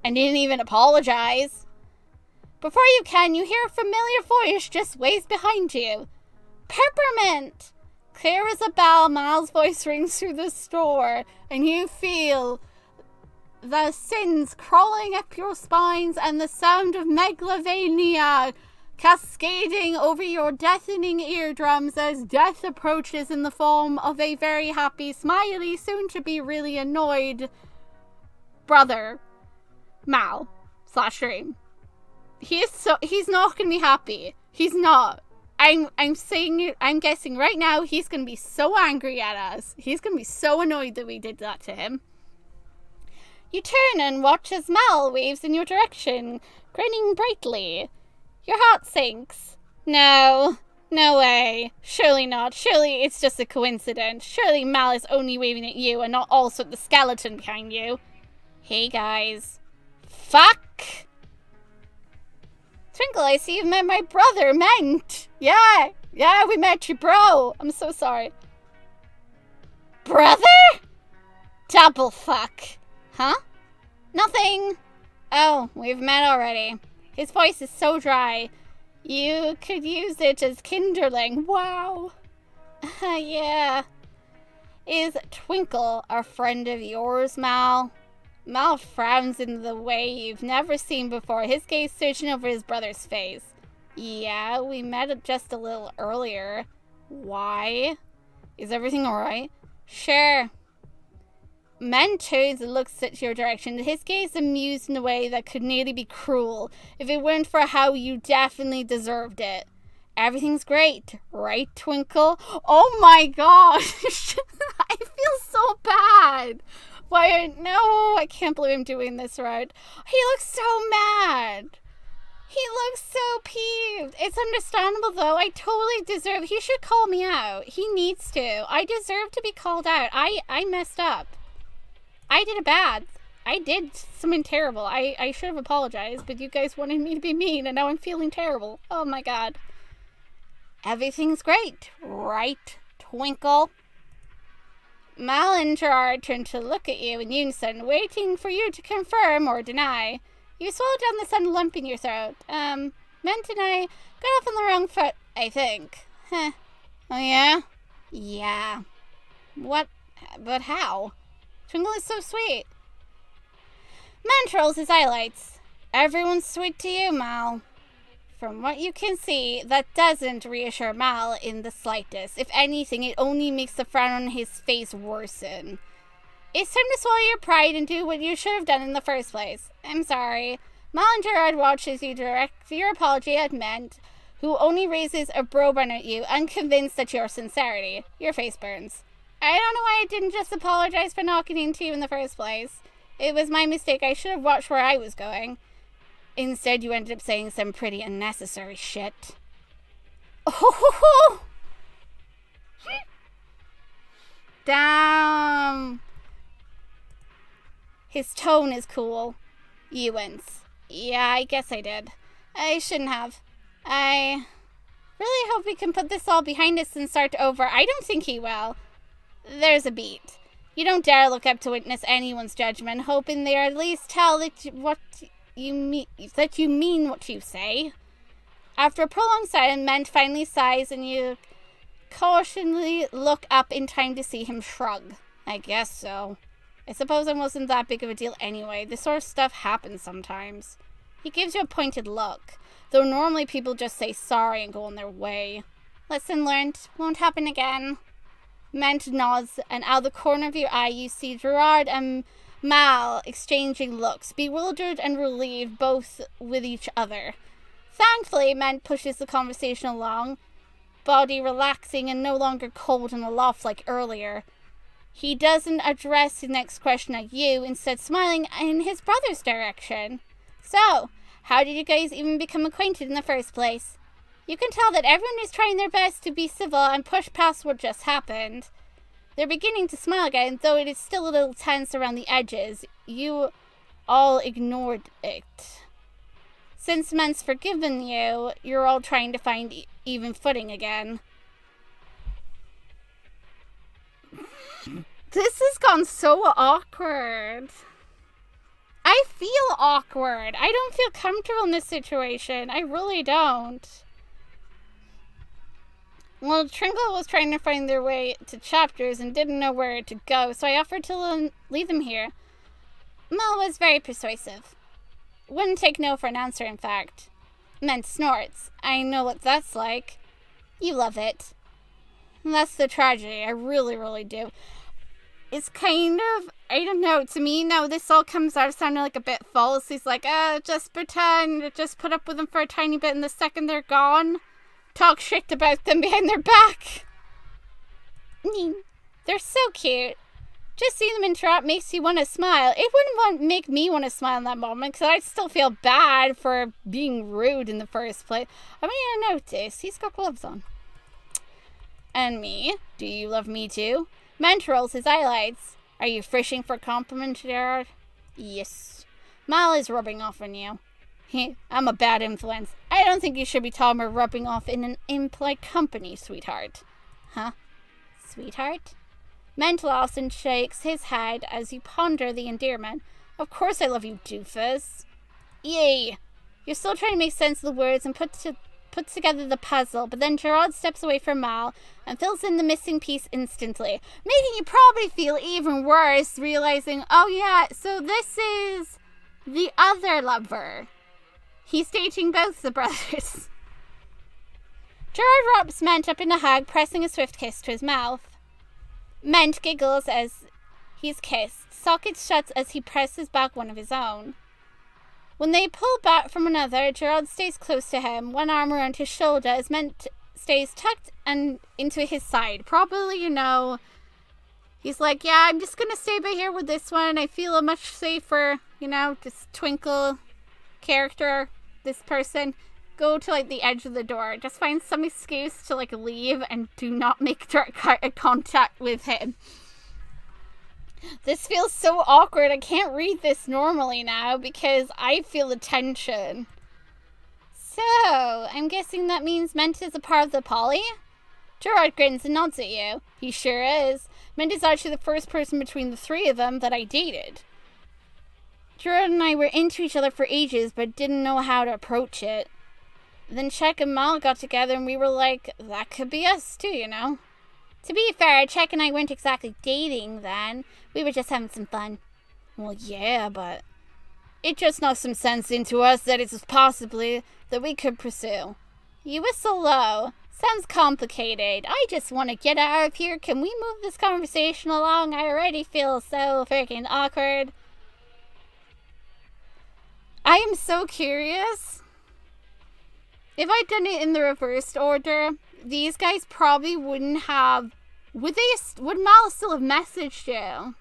and didn't even apologize. Before you can, you hear a familiar voice just ways behind you. Peppermint! Clear as a bell, Mal's voice rings through the store, and you feel the sins crawling up your spines and the sound of megalovania cascading over your deafening eardrums as death approaches in the form of a very happy, smiley, soon-to-be really annoyed brother, Mal/Dream. He's not gonna be happy. He's not. I'm guessing right now he's gonna be so angry at us. He's gonna be so annoyed that we did that to him. You turn and watch as Mal waves in your direction, grinning brightly. Your heart sinks. No way. Surely not. Surely it's just a coincidence. Surely Mal is only waving at you and not also at the skeleton behind you. Hey guys. Fuck! Twinkle, I see you've met my brother, Ment. Yeah, we met you, bro. I'm so sorry. Brother? Double fuck. Huh? Nothing. Oh, we've met already. His voice is so dry. You could use it as kindling. Wow. Yeah. Is Twinkle a friend of yours, Mal? Mal frowns in the way you've never seen before, his gaze searching over his brother's face. Yeah, we met just a little earlier. Why? Is everything alright? Sure. Man turns and looks at your direction, his gaze amused in a way that could nearly be cruel if it weren't for how you definitely deserved it. Everything's great, right, Twinkle? Oh my gosh! I feel so bad! Why, no, I can't believe I'm doing this right. He looks so mad. He looks so peeved. It's understandable, though. I totally deserve... He should call me out. He needs to. I deserve to be called out. I messed up. I did it bad. I did something terrible. I should have apologized, but you guys wanted me to be mean, and now I'm feeling terrible. Oh, my God. Everything's great, right, Twinkle? Mal and Gerard turn to look at you in unison, waiting for you to confirm or deny. You swallow down the sudden lump in your throat. Ment and I got off on the wrong foot, I think. Huh. Oh, yeah? Yeah. What? But how? Twinkle is so sweet. Ment rolls his highlights. Everyone's sweet to you, Mal. From what you can see, that doesn't reassure Mal in the slightest. If anything, it only makes the frown on his face worsen. It's time to swallow your pride and do what you should have done in the first place. I'm sorry. Mal and Gerard watch as you direct your apology at Ment, who only raises a browbone at you, unconvinced at your sincerity. Your face burns. I don't know why I didn't just apologize for knocking into you in the first place. It was my mistake. I should have watched where I was going. Instead, you ended up saying some pretty unnecessary shit. Oh! Damn. His tone is cool. You wince. Yeah, I guess I did. I shouldn't have. I really hope we can put this all behind us and start over. I don't think he will. There's a beat. You don't dare look up to witness anyone's judgment, hoping they at least tell that you mean what you say. After a prolonged silence, Ment finally sighs and you cautionally look up in time to see him shrug. I guess so. I suppose it wasn't that big of a deal anyway. This sort of stuff happens sometimes. He gives you a pointed look, though normally people just say sorry and go on their way. Lesson learned. Won't happen again. Ment nods, and out the corner of your eye you see Gerard and Mal exchanging looks, bewildered and relieved both with each other. Thankfully, Ment pushes the conversation along, body relaxing and no longer cold and aloft like earlier. He doesn't address the next question at you, instead smiling in his brother's direction. So, how did you guys even become acquainted in the first place? You can tell that everyone is trying their best to be civil and push past what just happened. They're beginning to smile again, though it is still a little tense around the edges. You all ignored it. Since Ment's forgiven you, you're all trying to find even footing again. This has gone so awkward. I feel awkward. I don't feel comfortable in this situation. I really don't. Well, Twinkle was trying to find their way to chapters and didn't know where to go, so I offered to leave them here. Mal was very persuasive. Wouldn't take no for an answer, in fact. Ment snorts. I know what that's like. You love it. And that's the tragedy. I really, really do. It's kind of, I don't know, to me now this all comes out sounding like a bit false. He's like, just pretend, just put up with them for a tiny bit, and the second they're gone, talk shit about them behind their back. They're so cute. Just seeing them interact makes you want to smile. It wouldn't make me want to smile in that moment, because I'd still feel bad for being rude in the first place. I mean, I noticed he's got gloves on. And me? Do you love me too? Ment rolls his eyelids. Are you fishing for compliment, Gerard? Yes. Mal is rubbing off on you. I'm a bad influence. I don't think you should be talking about rubbing off in an impolite company, sweetheart. Huh? Sweetheart? Ment laughs and shakes his head as you ponder the endearment. Of course I love you, doofus. Yay! You're still trying to make sense of the words and put together the puzzle, but then Gerard steps away from Mal and fills in the missing piece instantly, making you probably feel even worse, realizing, oh yeah, so this is the other lover. He's dating both the brothers. Gerard wraps Ment up in a hug, pressing a swift kiss to his mouth. Ment giggles as he's kissed. Socket shuts as he presses back one of his own. When they pull back from another, Gerard stays close to him, one arm around his shoulder as Ment stays tucked and into his side. Probably, he's like, yeah, I'm just going to stay by here with this one. I feel much safer, just Twinkle character, this person. Go to, the edge of the door. Just find some excuse to, leave and do not make direct contact with him. This feels so awkward. I can't read this normally now because I feel the tension. So, I'm guessing that means Ment is a part of the poly? Gerard grins and nods at you. He sure is. Mindy's actually the first person between the three of them that I dated. Jared and I were into each other for ages, but didn't know how to approach it. Then Chuck and Mal got together and we were like, that could be us too, you know? To be fair, Chuck and I weren't exactly dating then. We were just having some fun. Well, yeah, but it just knocked some sense into us that it's possibly that we could pursue. You whistle low. Sounds complicated. I just want to get out of here. Can we move this conversation along? I already feel so freaking awkward. I am so curious. If I'd done it in the reversed order, these guys probably wouldn't have... Would Mal still have messaged you?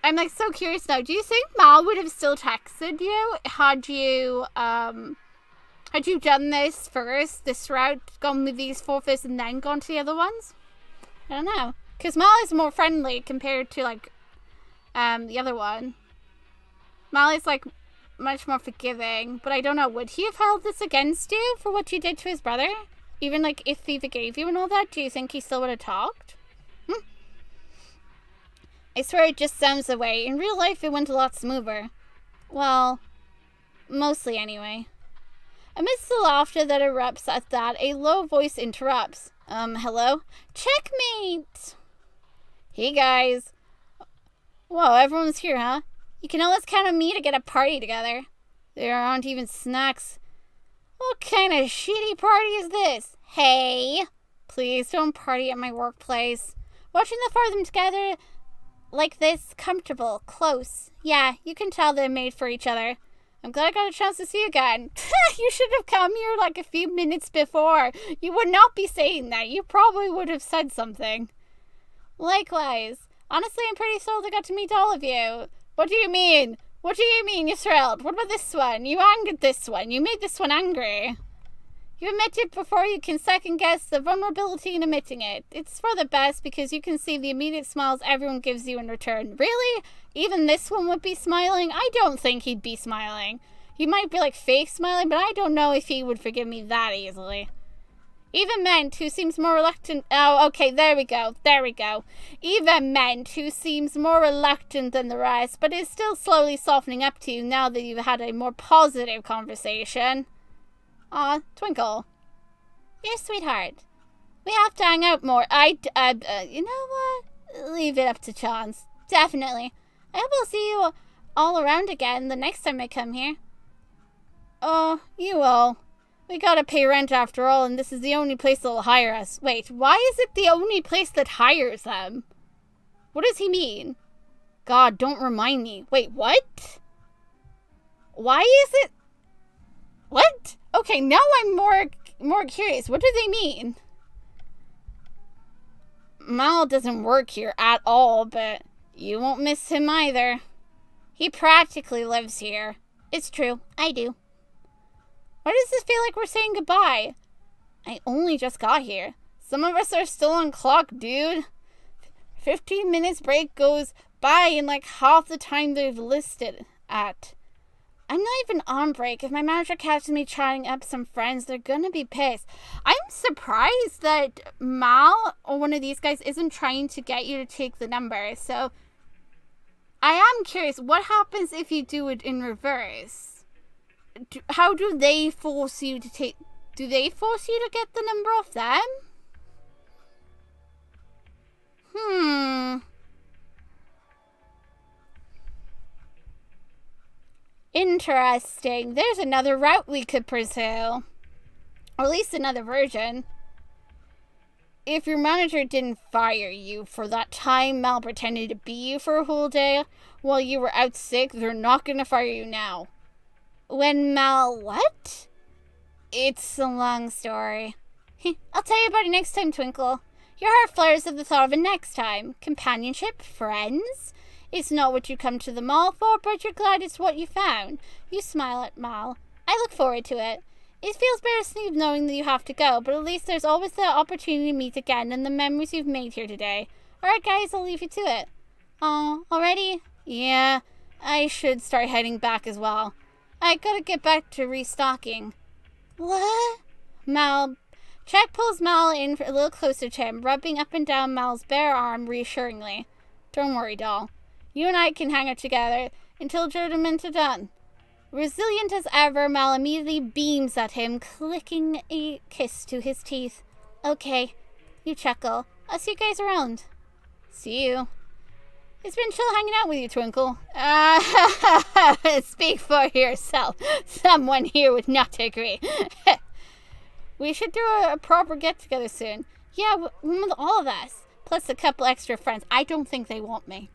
I'm like so curious now. Do you think Mal would have still texted you had you done this first, this route, gone with these 4 first and then gone to the other ones? I don't know. Because Mal is more friendly compared to like the other one. Mal is like much more forgiving, but I don't know, would he have held this against you for what you did to his brother? Even like if he forgave you and all that, do you think he still would have talked? I swear it just sounds the way. In real life, it went a lot smoother. Well, mostly anyway. Amidst the laughter that erupts at that, a low voice interrupts. Hello? Checkmate! Hey, guys. Whoa, everyone's here, huh? You can always count on me to get a party together. There aren't even snacks. What kind of shitty party is this? Hey! Please don't party at my workplace. Watching the four of them together like this, comfortable, close. Yeah, you can tell they're made for each other. I'm glad I got a chance to see you again. You should have come here like a few minutes before. You would not be saying that. You probably would have said something. Likewise. Honestly, I'm pretty thrilled I got to meet all of you. What do you mean? What do you mean you're thrilled? What about this one? You angered this one. You made this one angry. You admit it before you can second guess the vulnerability in admitting it. It's for the best because you can see the immediate smiles everyone gives you in return. Really? Even this one would be smiling? I don't think he'd be smiling. He might be like fake smiling, but I don't know if he would forgive me that easily. Even Ment, who seems more reluctant... Oh, okay, there we go. Even Ment, who seems more reluctant than the rest, but is still slowly softening up to you now that you've had a more positive conversation. Aw, Twinkle. You're a sweetheart. We have to hang out more. You know what? Leave it up to chance. Definitely. I hope I'll see you all around again the next time I come here. Oh, you will. We gotta pay rent after all, and this is the only place that'll hire us. Wait, why is it the only place that hires them? What does he mean? God, don't remind me. Wait, what? Why is it... What? Okay, now I'm more curious. What do they mean? Mal doesn't work here at all, but you won't miss him either. He practically lives here. It's true, I do. Why does this feel like we're saying goodbye? I only just got here. Some of us are still on clock, dude. 15 minutes break goes by in like half the time they've listed at. I'm not even on break. If my manager catches me chatting up some friends, they're gonna be pissed. I'm surprised that Mal or one of these guys isn't trying to get you to take the number. So I am curious, what happens if you do it in reverse? How do they force you to take... Do they force you to get the number off them? Interesting. There's another route we could pursue. Or at least another version. If your manager didn't fire you for that time Mal pretended to be you for a whole day while you were out sick, they're not going to fire you now. When Mal what? It's a long story. I'll tell you about it next time, Twinkle. Your heart flares at the thought of it next time. Companionship? Friends? It's not what you come to the mall for, but you're glad it's what you found. You smile at Mal. I look forward to it. It feels bittersweet knowing that you have to go, but at least there's always the opportunity to meet again and the memories you've made here today. Alright guys, I'll leave you to it. Oh, already? Yeah, I should start heading back as well. I gotta get back to restocking. What? Mal Jack pulls Mal in a little closer to him, rubbing up and down Mal's bare arm reassuringly. Don't worry, doll. You and I can hang out together until tournaments are done. Resilient as ever, Mal immediately beams at him, clicking a kiss to his teeth. Okay, you chuckle. I'll see you guys around. See you. It's been chill hanging out with you, Twinkle. Speak for yourself. Someone here would not agree. We should do a proper get-together soon. Yeah, with all of us. Plus a couple extra friends. I don't think they want me.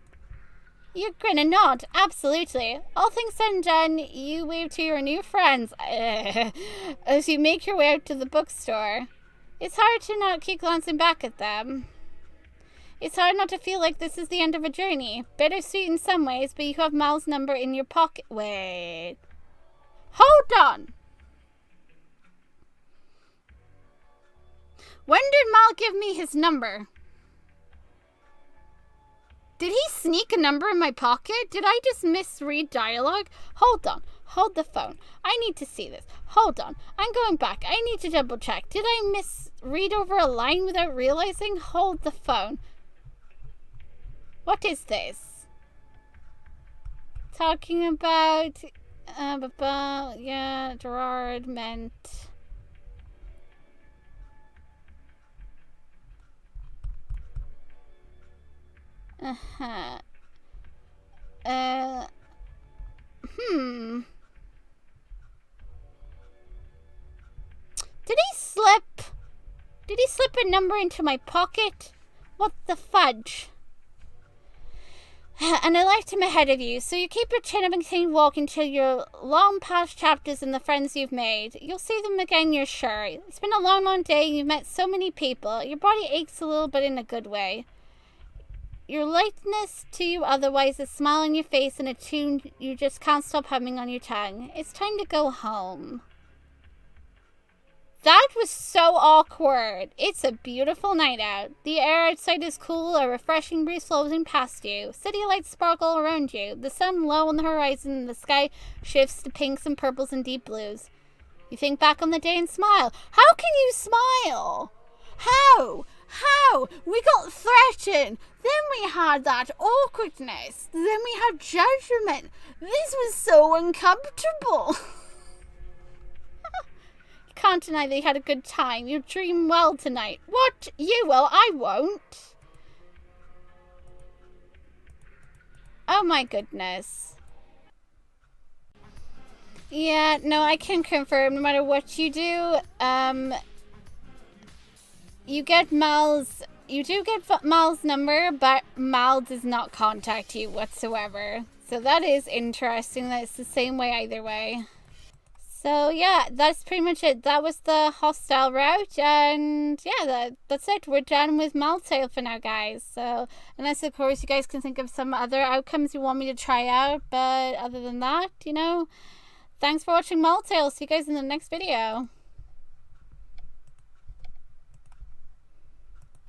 You grin and nod. Absolutely. All things said and done, you wave to your new friends as you make your way out to the bookstore. It's hard to not keep glancing back at them. It's hard not to feel like this is the end of a journey. Bittersweet in some ways, but you have Mal's number in your pocket. Wait. Hold on. When did Mal give me his number? Did he sneak a number in my pocket? Did I just misread dialogue? Hold on. Hold the phone. I need to see this. Hold on. I'm going back. I need to double check. Did I misread over a line without realizing? Hold the phone. What is this? Talking about, yeah, Gerard meant... Uh-huh. Did he slip a number into my pocket? What the fudge? And I left him ahead of you, so you keep your chin up and continue walking until you're long past chapters and the friends you've made. You'll see them again, you're sure. It's been a long, long day and you've met so many people. Your body aches a little, but in a good way. Your lightness to you otherwise, a smile on your face and a tune you just can't stop humming on your tongue. It's time to go home. That was so awkward. It's a beautiful night out. The air outside is cool, a refreshing breeze floating past you. City lights sparkle around you. The sun low on the horizon and the sky shifts to pinks and purples and deep blues. You think back on the day and smile. How can you smile? How? We got threatened. Then we had that awkwardness. Then we had judgment. This was so uncomfortable. You can't deny they had a good time. You dream well tonight. What? You will, I won't. Oh my goodness. Yeah, no, I can confirm no matter what you do, you do get Mal's number, but Mal does not contact you whatsoever. So that is interesting. That it's the same way either way. So yeah, that's pretty much it. That was the hostile route, and yeah, that's it. We're done with Malltale for now, guys. So unless of course you guys can think of some other outcomes you want me to try out, but other than that, you know, thanks for watching Malltale. See you guys in the next video.